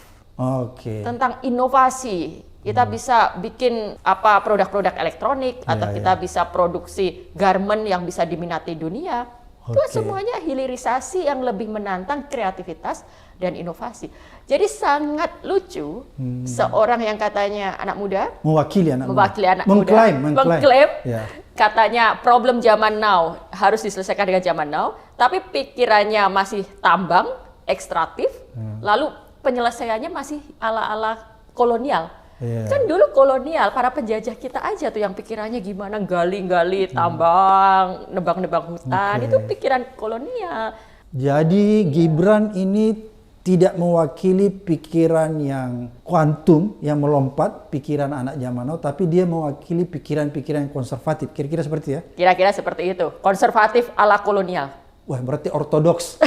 tentang inovasi, Kita bisa bikin apa produk-produk elektronik atau Iya, kita iya. bisa produksi garment yang bisa diminati dunia. Itu Oke. semuanya hilirisasi yang lebih menantang kreativitas dan inovasi. Jadi sangat lucu seorang yang katanya anak muda Mewakili anak mewakili muda. anak muda mengklaim Ya. katanya problem zaman now harus diselesaikan dengan zaman now, tapi pikirannya masih tambang, ekstraktif, lalu penyelesaiannya masih ala-ala kolonial. Iya. Kan dulu kolonial, para penjajah kita aja tuh yang pikirannya gimana gali-gali tambang, nebang-nebang hutan, Oke. itu pikiran kolonial. Jadi Gibran ini tidak mewakili pikiran yang kuantum, yang melompat, pikiran anak zaman now, tapi dia mewakili pikiran-pikiran yang konservatif. Kira-kira seperti ya? Kira-kira seperti itu, konservatif ala kolonial. Wah, berarti ortodoks.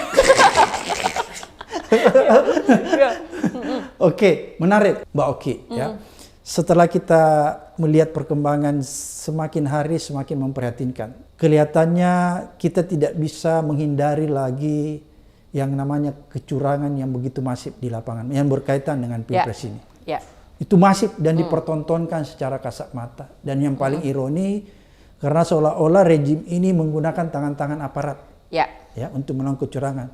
Oke, menarik Mbak Oki. Ya. Setelah kita melihat perkembangan semakin hari semakin memprihatinkan. Kelihatannya kita tidak bisa menghindari lagi yang namanya kecurangan yang begitu masif di lapangan yang berkaitan dengan Pilpres ini. Ya. Itu masif dan dipertontonkan secara kasat mata. Dan yang paling ironi karena seolah-olah rejim ini menggunakan tangan-tangan aparat Ya. ya untuk melakukan kecurangan.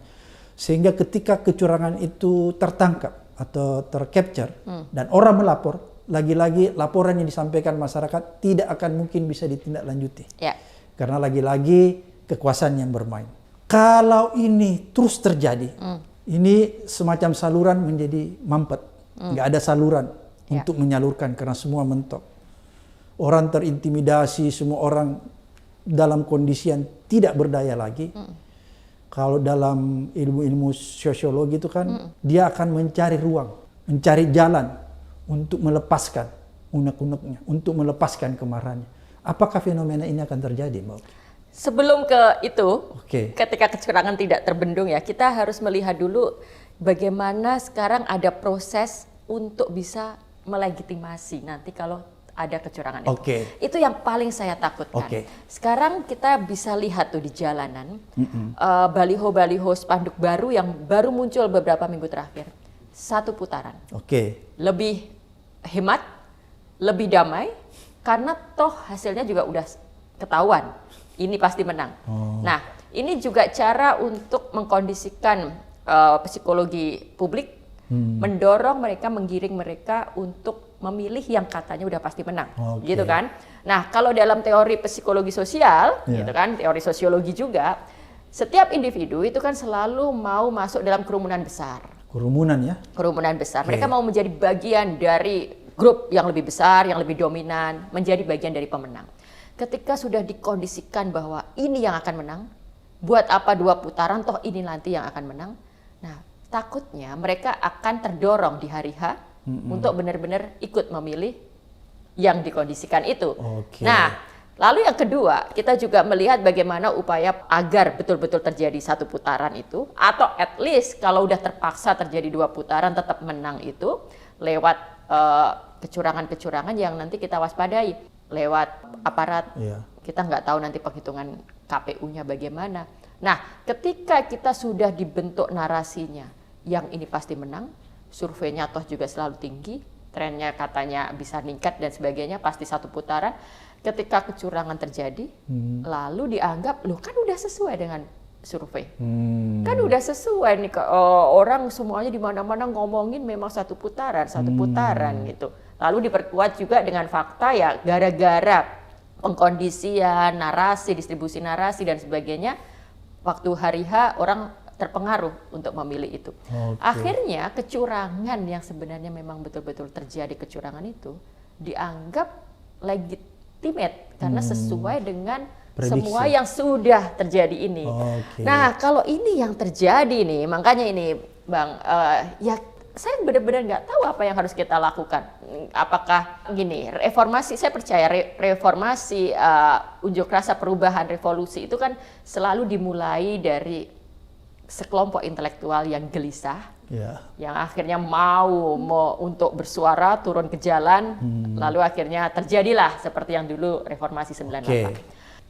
Sehingga ketika kecurangan itu tertangkap atau tercapture dan orang melapor, lagi-lagi laporan yang disampaikan masyarakat tidak akan mungkin bisa ditindaklanjuti. Ya. Karena lagi-lagi kekuasaan yang bermain. Kalau ini terus terjadi, ini semacam saluran menjadi mampet. Nggak ada saluran untuk menyalurkan karena semua mentok. Orang terintimidasi, semua orang dalam kondisi yang tidak berdaya lagi. Kalau dalam ilmu-ilmu sosiologi itu kan dia akan mencari ruang, mencari jalan untuk melepaskan unek-uneknya, untuk melepaskan kemarahannya. Apakah fenomena ini akan terjadi, Mbak? Sebelum ke itu, Oke. ketika kecurangan tidak terbendung ya, kita harus melihat dulu bagaimana sekarang ada proses untuk bisa melegitimasi nanti kalau ada kecurangan itu. Oke. Itu yang paling saya takutkan. Oke. Sekarang kita bisa lihat tuh di jalanan, baliho-baliho spanduk baru yang baru muncul beberapa minggu terakhir. Satu putaran. Oke. Lebih hemat, lebih damai, karena toh hasilnya juga udah ketahuan. Ini pasti menang. Nah, ini juga cara untuk mengkondisikan psikologi publik, mendorong mereka, menggiring mereka untuk memilih yang katanya udah pasti menang, Oke. gitu kan? Nah, kalau dalam teori psikologi sosial, Iya. gitu kan, teori sosiologi juga, setiap individu itu kan selalu mau masuk dalam kerumunan besar. Kerumunan ya? Kerumunan besar. Oke. Mereka mau menjadi bagian dari grup yang lebih besar, yang lebih dominan, menjadi bagian dari pemenang. Ketika sudah dikondisikan bahwa ini yang akan menang, buat apa 2 putaran, toh ini nanti yang akan menang. Nah, takutnya mereka akan terdorong di hari H untuk benar-benar ikut memilih yang dikondisikan itu. Oke. Nah, lalu yang kedua, kita juga melihat bagaimana upaya agar betul-betul terjadi 1 putaran itu, atau at least kalau udah terpaksa terjadi 2 putaran tetap menang itu, lewat kecurangan-kecurangan yang nanti kita waspadai, lewat aparat. Iya. Kita nggak tahu nanti penghitungan KPU-nya bagaimana. Nah, ketika kita sudah dibentuk narasinya, yang ini pasti menang, surveinya toh juga selalu tinggi, trennya katanya bisa meningkat dan sebagainya, pasti 1 putaran. Ketika kecurangan terjadi, lalu dianggap, loh kan udah sesuai dengan survei. Kan udah sesuai nih, orang semuanya di mana-mana ngomongin memang 1 putaran gitu. Lalu diperkuat juga dengan fakta ya, gara-gara pengkondisian, narasi, distribusi narasi dan sebagainya, waktu hari H orang terpengaruh untuk memilih itu. Oke. Akhirnya kecurangan yang sebenarnya memang betul-betul terjadi kecurangan itu dianggap legitimate karena sesuai dengan Prediksi. semua yang sudah terjadi ini. Oke. Nah, kalau ini yang terjadi nih, makanya ini Bang, ya saya benar-benar nggak tahu apa yang harus kita lakukan. Apakah gini, reformasi, saya percaya reformasi, unjuk rasa perubahan, revolusi itu kan selalu dimulai dari sekelompok intelektual yang gelisah, Ya. yang akhirnya mau untuk bersuara, turun ke jalan, lalu akhirnya terjadilah seperti yang dulu reformasi 98. Oke.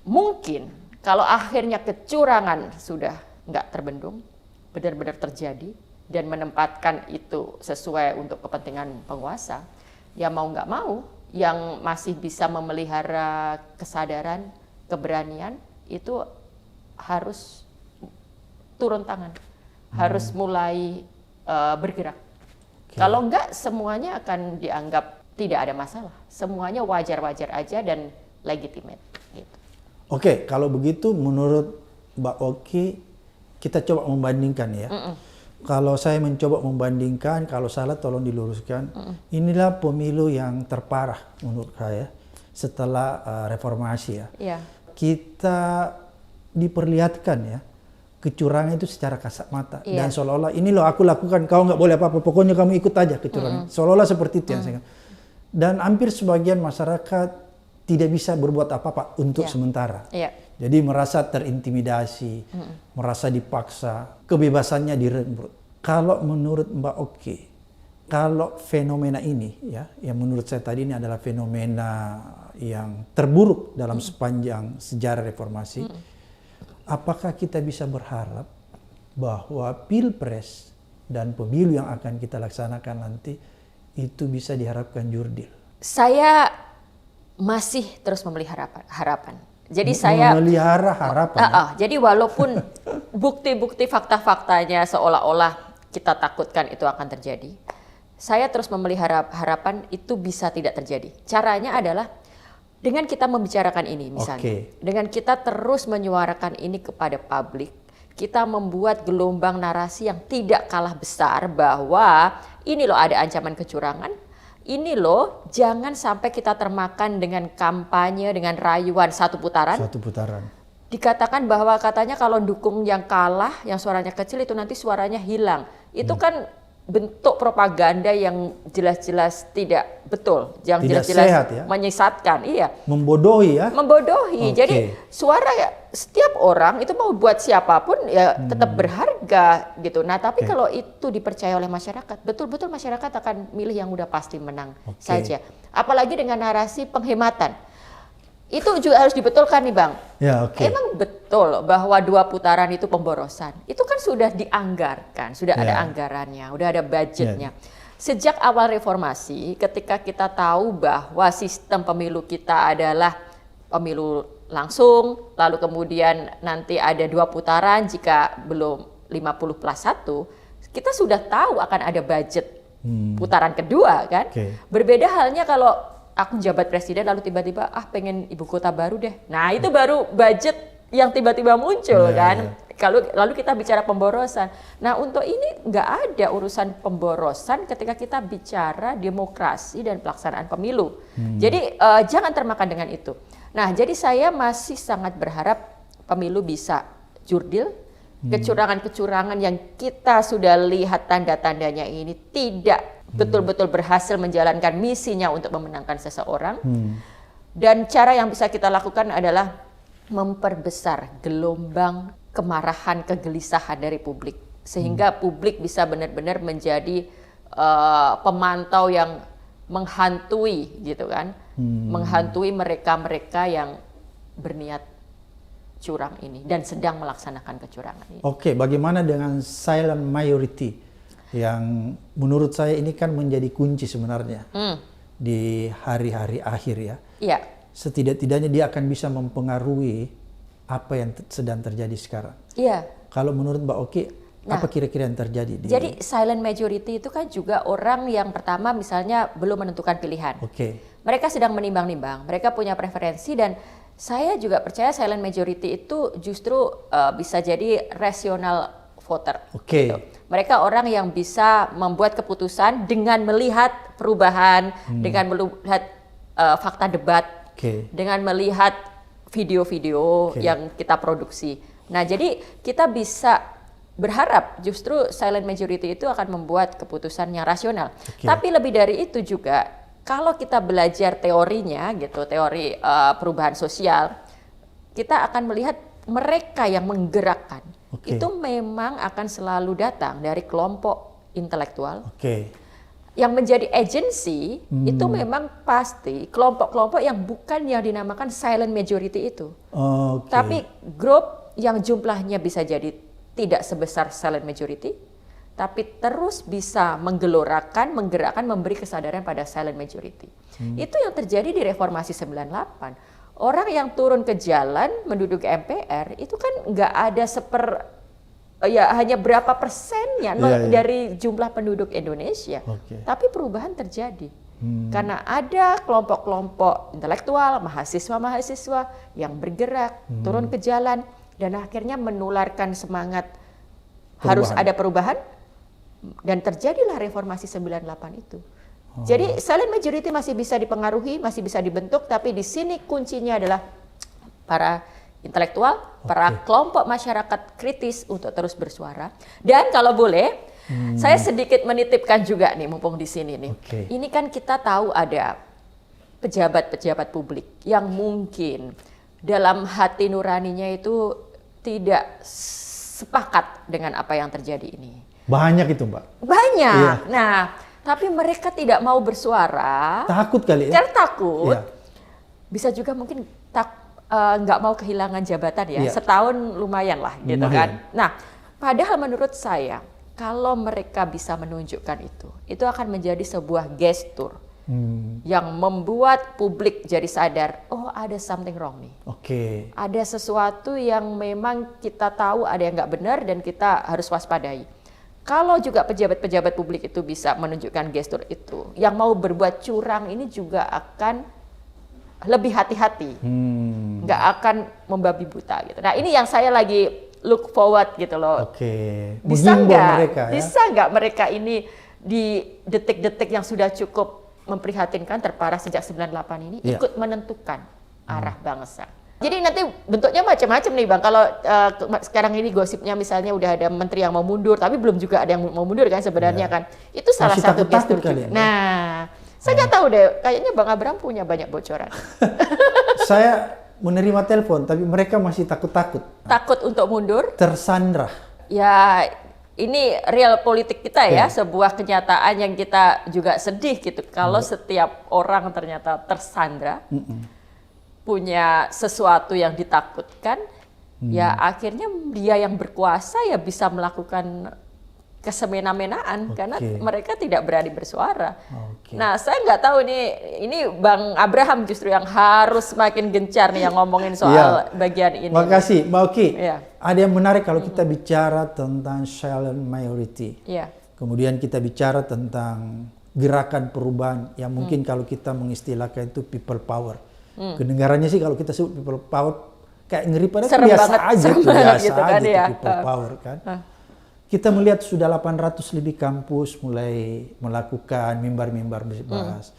Mungkin kalau akhirnya kecurangan sudah nggak terbendung, benar-benar terjadi dan menempatkan itu sesuai untuk kepentingan penguasa, ya mau nggak mau, yang masih bisa memelihara kesadaran, keberanian, itu harus turun tangan, harus mulai bergerak. Kalau enggak, semuanya akan dianggap tidak ada masalah. Semuanya wajar-wajar aja dan legitimate. Gitu. Oke, kalau begitu menurut Mbak Oki, kita coba membandingkan ya. Kalau saya mencoba membandingkan, kalau salah tolong diluruskan. Inilah pemilu yang terparah menurut saya setelah reformasi ya. Iya. Kita diperlihatkan ya kecurangan itu secara kasat mata dan Iya. seolah-olah ini loh aku lakukan, kau nggak boleh apa-apa, pokoknya kamu ikut aja kecurangan. Seolah-olah seperti itu yang saya. Dan hampir sebagian masyarakat tidak bisa berbuat apa-apa untuk Iya. sementara. Iya. Jadi merasa terintimidasi, merasa dipaksa, kebebasannya direnggut. Kalau menurut Mbak Oki, kalau fenomena ini ya, yang menurut saya tadi ini adalah fenomena yang terburuk dalam sepanjang sejarah reformasi, apakah kita bisa berharap bahwa pilpres dan pemilu yang akan kita laksanakan nanti itu bisa diharapkan jurdil? Saya masih terus memelihara harapan. Jadi saya memelihara harapan. Jadi walaupun bukti-bukti fakta-faktanya seolah-olah kita takutkan itu akan terjadi, saya terus memelihara harapan itu bisa tidak terjadi. Caranya adalah dengan kita membicarakan ini misalnya, dengan kita terus menyuarakan ini kepada publik, kita membuat gelombang narasi yang tidak kalah besar bahwa ini loh ada ancaman kecurangan, ini loh jangan sampai kita termakan dengan kampanye, dengan rayuan satu putaran. Satu putaran. Dikatakan bahwa katanya kalau dukung yang kalah, yang suaranya kecil itu nanti suaranya hilang. Itu kan bentuk propaganda yang jelas-jelas tidak betul, yang Tidak jelas-jelas sehat ya? menyesatkan, iya. Membodohi ya? Membodohi. Jadi suara setiap orang itu mau buat siapapun ya tetap berharga gitu. Nah, tapi kalau itu dipercaya oleh masyarakat, betul-betul masyarakat akan milih yang udah pasti menang saja. Apalagi dengan narasi penghematan. Itu juga harus dibetulkan nih Bang. Ya, Emang betul bahwa 2 putaran itu pemborosan? Itu kan sudah dianggarkan, sudah ada anggarannya, udah ada budgetnya. Sejak awal reformasi, ketika kita tahu bahwa sistem pemilu kita adalah pemilu langsung, lalu kemudian nanti ada 2 putaran jika belum 50+1, kita sudah tahu akan ada budget putaran kedua kan. Berbeda halnya kalau aku jabat presiden lalu tiba-tiba pengen ibu kota baru deh. Nah itu baru budget yang tiba-tiba muncul kan. Kalau lalu kita bicara pemborosan. Nah untuk ini nggak ada urusan pemborosan ketika kita bicara demokrasi dan pelaksanaan pemilu. Jadi jangan termakan dengan itu. Nah jadi saya masih sangat berharap pemilu bisa jurdil. Kecurangan-kecurangan yang kita sudah lihat tanda-tandanya ini tidak betul-betul berhasil menjalankan misinya untuk memenangkan seseorang. Dan cara yang bisa kita lakukan adalah memperbesar gelombang kemarahan, kegelisahan dari publik. Sehingga publik bisa benar-benar menjadi pemantau yang menghantui gitu kan. Menghantui mereka-mereka yang berniat curang ini dan sedang melaksanakan kecurangan ini. Oke, bagaimana dengan silent majority yang menurut saya ini kan menjadi kunci sebenarnya di hari-hari akhir ya. Iya. Setidak-tidaknya dia akan bisa mempengaruhi apa yang sedang terjadi sekarang. Iya. Kalau menurut Mbak Oki, apa kira-kira yang terjadi? Jadi silent majority itu kan juga orang yang pertama misalnya belum menentukan pilihan. Mereka sedang menimbang-nimbang, mereka punya preferensi dan saya juga percaya silent majority itu justru bisa jadi rational voter. Gitu. Mereka orang yang bisa membuat keputusan dengan melihat perubahan, dengan melihat fakta debat, dengan melihat video-video yang kita produksi. Nah, jadi kita bisa berharap justru silent majority itu akan membuat keputusan yang rasional. Tapi lebih dari itu juga, kalau kita belajar teorinya gitu, teori perubahan sosial, kita akan melihat mereka yang menggerakkan itu memang akan selalu datang dari kelompok intelektual. Yang menjadi agency itu memang pasti kelompok-kelompok yang bukan yang dinamakan silent majority itu. Tapi grup yang jumlahnya bisa jadi tidak sebesar silent majority, tapi terus bisa menggelorakan, menggerakkan, memberi kesadaran pada silent majority. Itu yang terjadi di reformasi 98. Orang yang turun ke jalan menduduki MPR itu kan nggak ada hanya berapa persennya dari jumlah penduduk Indonesia. Tapi perubahan terjadi. Karena ada kelompok-kelompok intelektual, mahasiswa-mahasiswa yang bergerak, turun ke jalan, dan akhirnya menularkan semangat harus ada perubahan, dan terjadilah reformasi 98 itu. Jadi silent majority masih bisa dipengaruhi, masih bisa dibentuk, tapi di sini kuncinya adalah para intelektual, para kelompok masyarakat kritis untuk terus bersuara. Dan kalau boleh, saya sedikit menitipkan juga nih, mumpung di sini nih. Ini kan kita tahu ada pejabat-pejabat publik yang mungkin dalam hati nuraninya itu tidak sepakat dengan apa yang terjadi ini. Banyak itu, Mbak. Banyak. Nah, tapi mereka tidak mau bersuara. Takut kali ya? Karena takut. Bisa juga mungkin nggak mau kehilangan jabatan ya. Setahun lumayan lah gitu kan. Nah, padahal menurut saya kalau mereka bisa menunjukkan itu akan menjadi sebuah gestur yang membuat publik jadi sadar, oh ada something wrong nih. Ada sesuatu yang memang kita tahu ada yang nggak benar dan kita harus waspadai. Kalau juga pejabat-pejabat publik itu bisa menunjukkan gestur itu, yang mau berbuat curang ini juga akan lebih hati-hati, nggak akan membabi buta gitu. Nah ini yang saya lagi look forward gitu loh. Bisa nggak mereka ini di detik-detik yang sudah cukup memprihatinkan, terparah sejak 98 ini ikut menentukan arah bangsa. Jadi nanti bentuknya macam-macam nih Bang. Kalau sekarang ini gosipnya misalnya udah ada menteri yang mau mundur, tapi belum juga ada yang mau mundur kan sebenarnya kan. Itu salah satu gestur juga. Nah, saya nggak tahu deh. Kayaknya Bang Abraham punya banyak bocoran. Saya menerima telepon, tapi mereka masih takut-takut. Takut untuk mundur? Tersandra. Ya, ini real politik kita ya. Sebuah kenyataan yang kita juga sedih gitu. Kalau setiap orang ternyata tersandra. Punya sesuatu yang ditakutkan, ya akhirnya dia yang berkuasa ya bisa melakukan kesemena-menaan karena mereka tidak berani bersuara. Nah saya nggak tahu nih, ini Bang Abraham justru yang harus semakin gencar nih yang ngomongin soal bagian ini. Makasih Mbak Oki. Ada yang menarik kalau kita bicara tentang silent majority. Kemudian kita bicara tentang gerakan perubahan yang mungkin kalau kita mengistilahkan itu people power. Kedengarannya sih kalau kita sebut people power kayak ngeri, pada biasa aja, biasa aja people power kan. Kita melihat sudah 800 lebih kampus mulai melakukan mimbar-mimbar bebas,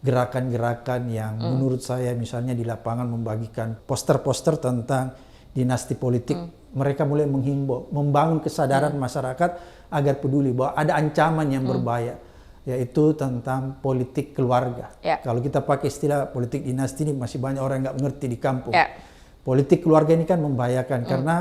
gerakan-gerakan yang menurut saya misalnya di lapangan membagikan poster-poster tentang dinasti politik. Mereka mulai menghimbau, membangun kesadaran masyarakat agar peduli bahwa ada ancaman yang berbahaya, yaitu tentang politik keluarga. Kalau kita pakai istilah politik dinasti ini masih banyak orang yang nggak mengerti di kampung. Politik keluarga ini kan membahayakan karena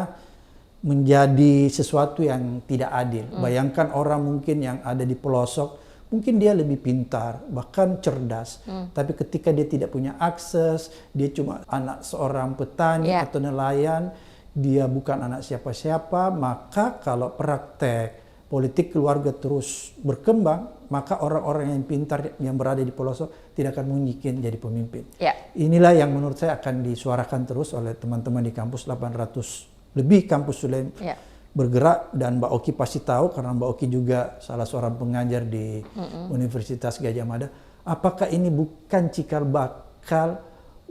menjadi sesuatu yang tidak adil. Bayangkan orang mungkin yang ada di pelosok, mungkin dia lebih pintar, bahkan cerdas. Tapi ketika dia tidak punya akses, dia cuma anak seorang petani atau nelayan, dia bukan anak siapa-siapa, maka kalau praktek politik keluarga terus berkembang, maka orang-orang yang pintar yang berada di pelosok tidak akan mungkin jadi pemimpin. Inilah yang menurut saya akan disuarakan terus oleh teman-teman di kampus 800 lebih kampus sudah bergerak, dan Mbak Oki pasti tahu karena Mbak Oki juga salah seorang pengajar di Universitas Gadjah Mada. Apakah ini bukan cikal bakal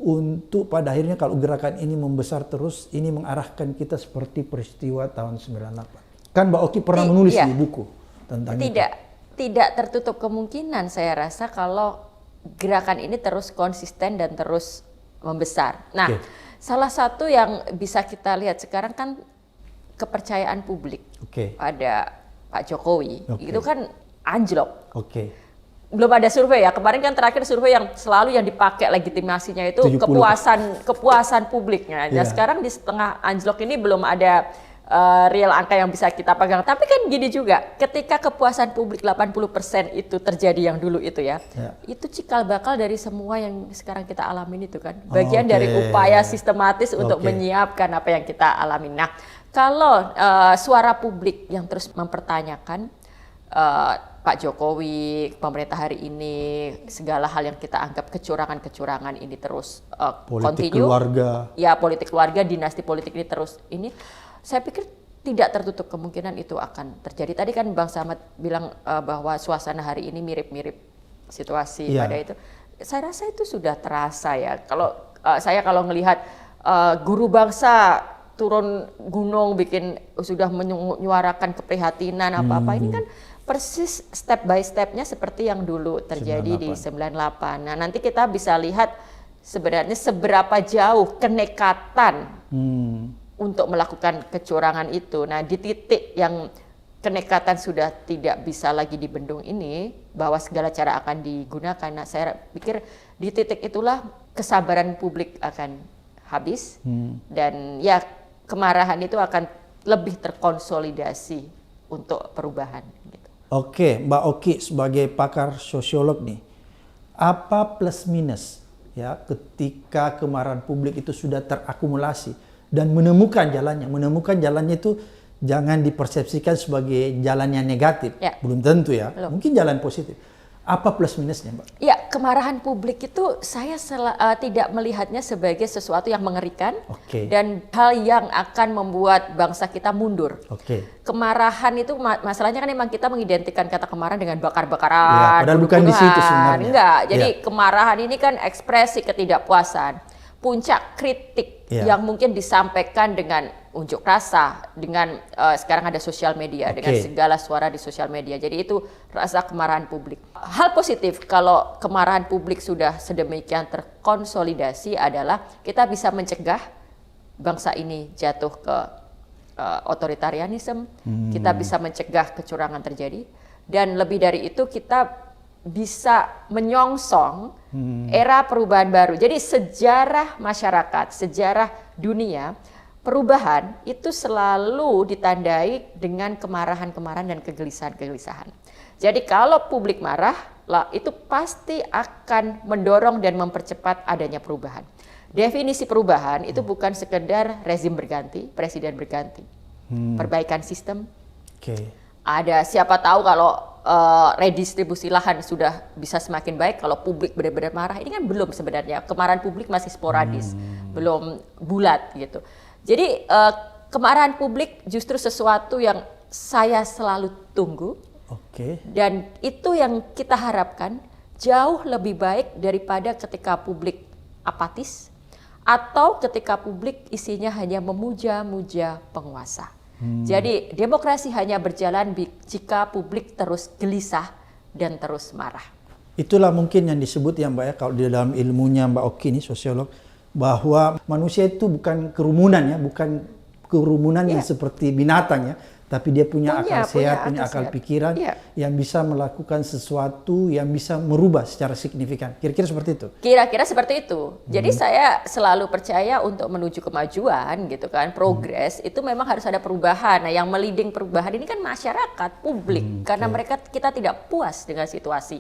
untuk pada akhirnya kalau gerakan ini membesar terus, ini mengarahkan kita seperti peristiwa tahun 98? Kan Mbak Oki pernah menulis di buku tentang itu. Tidak tertutup kemungkinan saya rasa kalau gerakan ini terus konsisten dan terus membesar. Nah, salah satu yang bisa kita lihat sekarang kan kepercayaan publik pada Pak Jokowi. Itu kan anjlok. Belum ada survei ya. Kemarin kan terakhir survei yang selalu yang dipakai legitimasinya itu 70. kepuasan publiknya. Dan sekarang di setengah anjlok ini belum ada real angka yang bisa kita pegang. Tapi kan gini juga, ketika kepuasan publik 80% itu terjadi yang dulu itu itu cikal bakal dari semua yang sekarang kita alamin itu kan. Bagian dari upaya sistematis untuk menyiapkan apa yang kita alami. Nah, kalau suara publik yang terus mempertanyakan Pak Jokowi, pemerintah hari ini, segala hal yang kita anggap kecurangan-kecurangan ini terus Politik continue. keluarga. Ya, politik keluarga, dinasti politik ini terus ini. Saya pikir tidak tertutup kemungkinan itu akan terjadi. Tadi kan Bang Samad bilang bahwa suasana hari ini mirip-mirip situasi pada itu. Saya rasa itu sudah terasa ya. Kalau saya ngelihat guru bangsa turun gunung sudah menyuarakan keprihatinan apa-apa, ini kan persis step by stepnya seperti yang dulu terjadi 98. Di 98. Nah, nanti kita bisa lihat sebenarnya seberapa jauh kenekatan untuk melakukan kecurangan itu. Nah, di titik yang kenekatan sudah tidak bisa lagi dibendung ini, bahwa segala cara akan digunakan. Nah, saya pikir di titik itulah kesabaran publik akan habis dan ya kemarahan itu akan lebih terkonsolidasi untuk perubahan. Gitu. Oke, Mbak Oki sebagai pakar sosiolog nih, apa plus minus ya ketika kemarahan publik itu sudah terakumulasi dan menemukan jalannya? Menemukan jalannya itu jangan dipersepsikan sebagai jalan yang negatif, belum tentu ya, mungkin jalan positif. Apa plus minusnya, Mbak? Ya, kemarahan publik itu saya tidak melihatnya sebagai sesuatu yang mengerikan dan hal yang akan membuat bangsa kita mundur. Kemarahan itu masalahnya kan memang kita mengidentikan kata kemarahan dengan bakar-bakaran, padahal bukan di situ sebenarnya. Enggak, jadi kemarahan ini kan ekspresi ketidakpuasan, puncak kritik yang mungkin disampaikan dengan unjuk rasa, dengan sekarang ada sosial media, dengan segala suara di sosial media. Jadi itu rasa kemarahan publik. Hal positif kalau kemarahan publik sudah sedemikian terkonsolidasi adalah kita bisa mencegah bangsa ini jatuh ke otoritarianisme, kita bisa mencegah kecurangan terjadi, dan lebih dari itu kita bisa menyongsong era perubahan baru. Jadi sejarah masyarakat, sejarah dunia, perubahan itu selalu ditandai dengan kemarahan-kemarahan dan kegelisahan-kegelisahan. Jadi kalau publik marah, itu pasti akan mendorong dan mempercepat adanya perubahan. Definisi perubahan itu bukan sekedar rezim berganti, presiden berganti. Perbaikan sistem. Ada siapa tahu kalau redistribusi lahan sudah bisa semakin baik kalau publik benar-benar marah. Ini kan belum sebenarnya. Kemarahan publik masih sporadis, belum bulat gitu. Jadi kemarahan publik justru sesuatu yang saya selalu tunggu. Dan itu yang kita harapkan jauh lebih baik daripada ketika publik apatis atau ketika publik isinya hanya memuja-muja penguasa. Jadi demokrasi hanya berjalan jika publik terus gelisah dan terus marah. Itulah mungkin yang disebut ya Mbak ya, kalau di dalam ilmunya Mbak Oki ini sosiolog, bahwa manusia itu bukan kerumunan ya, bukan kerumunan yang seperti binatang ya, tapi dia punya akal sehat, punya akal pikiran yang bisa melakukan sesuatu yang bisa merubah secara signifikan. Kira-kira seperti itu? Kira-kira seperti itu. Jadi saya selalu percaya untuk menuju kemajuan gitu kan, progres itu memang harus ada perubahan. Nah, yang meliding perubahan ini kan masyarakat, publik, karena kita tidak puas dengan situasi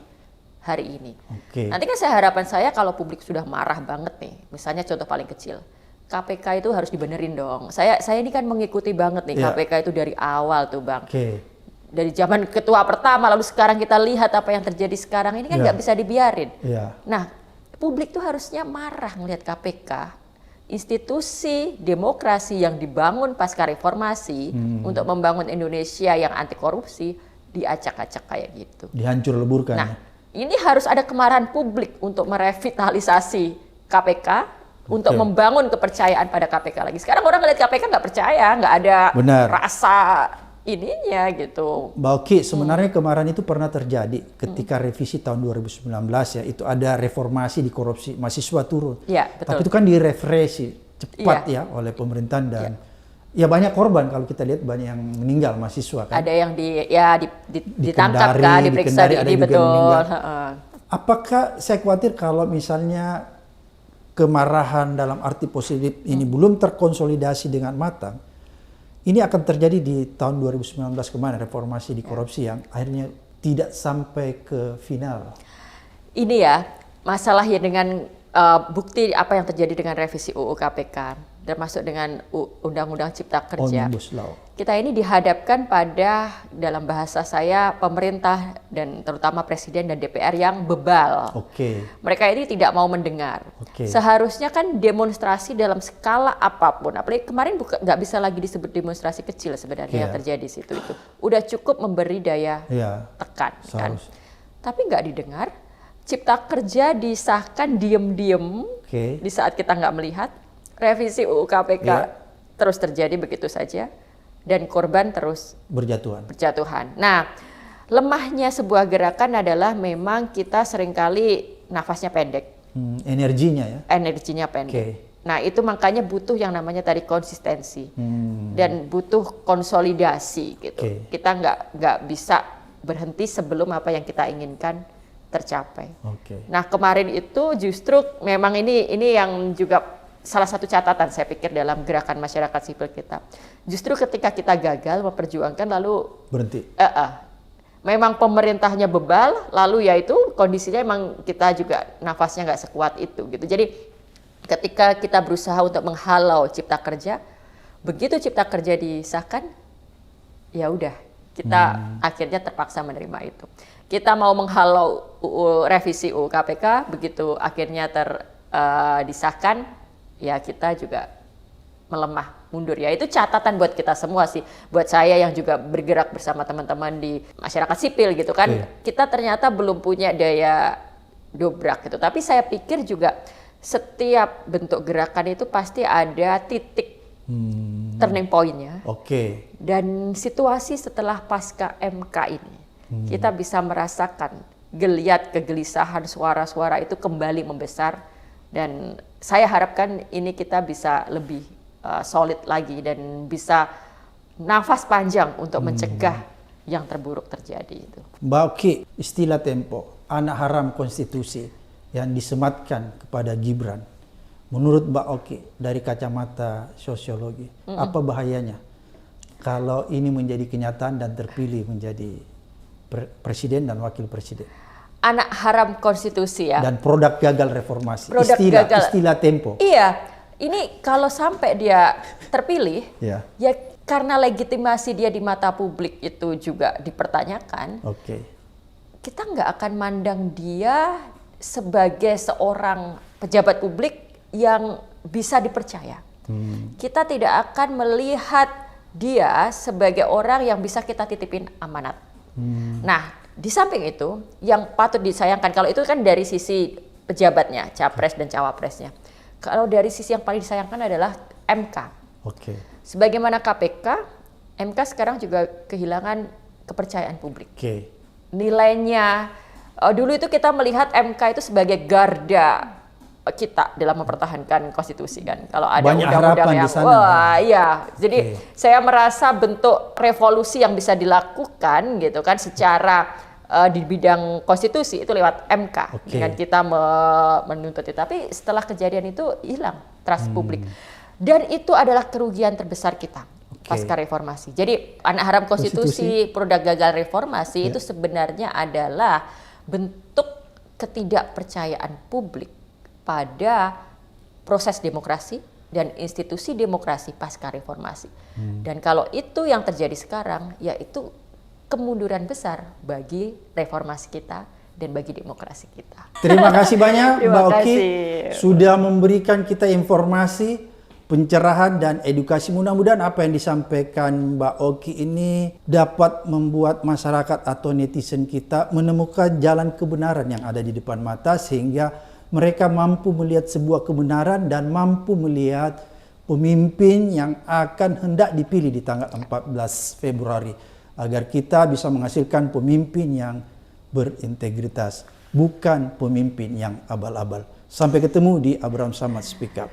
hari ini. Nanti kan harapan saya kalau publik sudah marah banget nih, misalnya contoh paling kecil, KPK itu harus dibenerin dong. Saya ini kan mengikuti banget nih KPK itu dari awal tuh Bang. Dari zaman ketua pertama, lalu sekarang kita lihat apa yang terjadi sekarang ini kan nggak bisa dibiarin. Nah, publik tuh harusnya marah ngelihat KPK, institusi demokrasi yang dibangun pasca reformasi untuk membangun Indonesia yang anti korupsi diacak-acak kayak gitu. Dihancur leburkan. Nah, ini harus ada kemarahan publik untuk merevitalisasi KPK. Untuk membangun kepercayaan pada KPK lagi. Sekarang orang ngeliat KPK nggak percaya, nggak ada rasa ininya gitu. Mbak Oki, sebenarnya kemarahan itu pernah terjadi ketika revisi tahun 2019 ya, itu ada reformasi di korupsi, mahasiswa turun. Tapi itu kan direfresi cepat ya oleh pemerintahan dan ya banyak korban kalau kita lihat, banyak yang meninggal mahasiswa kan. Ada yang ditangkap kan, diperiksa di betul. Apakah saya khawatir kalau misalnya kemarahan dalam arti positif ini belum terkonsolidasi dengan matang, ini akan terjadi di tahun 2019 kemarin, reformasi di korupsi yang akhirnya tidak sampai ke final. Ini ya masalahnya dengan bukti apa yang terjadi dengan revisi UU KPK. termasuk dengan Undang-Undang Cipta Kerja. Omnibus Law. Kita ini dihadapkan pada, dalam bahasa saya, pemerintah dan terutama Presiden dan DPR yang bebal. Oke. Mereka ini tidak mau mendengar. Oke. Seharusnya kan demonstrasi dalam skala apapun, apalagi kemarin nggak bisa lagi disebut demonstrasi kecil sebenarnya yang terjadi di situ itu. Udah cukup memberi daya tekan kan. Tapi nggak didengar. Cipta Kerja disahkan diem-diem di saat kita nggak melihat. Revisi UU KPK terus terjadi begitu saja dan korban terus berjatuhan. Nah, lemahnya sebuah gerakan adalah memang kita seringkali nafasnya pendek. Energinya pendek. Nah, itu makanya butuh yang namanya tadi konsistensi dan butuh konsolidasi gitu. Kita nggak bisa berhenti sebelum apa yang kita inginkan tercapai. Nah, kemarin itu justru memang ini yang juga salah satu catatan saya pikir dalam gerakan masyarakat sipil kita. Justru ketika kita gagal memperjuangkan lalu berhenti. Memang pemerintahnya bebal, lalu ya itu kondisinya emang kita juga nafasnya nggak sekuat itu gitu. Jadi ketika kita berusaha untuk menghalau Cipta Kerja, begitu Cipta Kerja disahkan, ya udah kita akhirnya terpaksa menerima itu. Kita mau menghalau revisi UU KPK, begitu akhirnya disahkan, ya kita juga melemah, mundur. Ya itu catatan buat kita semua sih, buat saya yang juga bergerak bersama teman-teman di masyarakat sipil gitu kan. Kita ternyata belum punya daya dobrak gitu. Tapi saya pikir juga setiap bentuk gerakan itu pasti ada titik turning point-nya. Dan situasi setelah pasca MK ini, kita bisa merasakan geliat, kegelisahan, suara-suara itu kembali membesar. Dan saya harapkan ini kita bisa lebih solid lagi dan bisa nafas panjang untuk mencegah yang terburuk terjadi itu. Mbak Oki, istilah Tempo, anak haram konstitusi yang disematkan kepada Gibran. Menurut Mbak Oki, dari kacamata sosiologi, apa bahayanya kalau ini menjadi kenyataan dan terpilih menjadi presiden dan wakil presiden? Anak haram konstitusi ya. Dan produk gagal reformasi. Istilah Tempo. Iya, ini kalau sampai dia terpilih, ya karena legitimasi dia di mata publik itu juga dipertanyakan. Kita nggak akan mandang dia sebagai seorang pejabat publik yang bisa dipercaya. Kita tidak akan melihat dia sebagai orang yang bisa kita titipin amanat. Nah, di samping itu, yang patut disayangkan, kalau itu kan dari sisi pejabatnya, capres dan cawapresnya. Kalau dari sisi yang paling disayangkan adalah MK. Sebagaimana KPK, MK sekarang juga kehilangan kepercayaan publik. Nilainya, dulu itu kita melihat MK itu sebagai garda kita dalam mempertahankan konstitusi kan. Kalau ada undang-undang yang wah iya. Jadi saya merasa bentuk revolusi yang bisa dilakukan gitu kan secara di bidang konstitusi itu lewat MK dengan kita menuntut itu. Tapi setelah kejadian itu hilang trust publik. Dan itu adalah kerugian terbesar kita pasca reformasi. Jadi anak haram konstitusi, produk gagal reformasi itu sebenarnya adalah bentuk ketidakpercayaan publik pada proses demokrasi dan institusi demokrasi pasca reformasi. Dan kalau itu yang terjadi sekarang, yaitu kemunduran besar bagi reformasi kita dan bagi demokrasi kita. Terima kasih banyak Mbak Oki sudah memberikan kita informasi, pencerahan dan edukasi. Mudah-mudahan apa yang disampaikan Mbak Oki ini dapat membuat masyarakat atau netizen kita menemukan jalan kebenaran yang ada di depan mata, sehingga mereka mampu melihat sebuah kebenaran dan mampu melihat pemimpin yang akan hendak dipilih di tanggal 14 Februari. Agar kita bisa menghasilkan pemimpin yang berintegritas, bukan pemimpin yang abal-abal. Sampai ketemu di Abraham Samad Speak Up.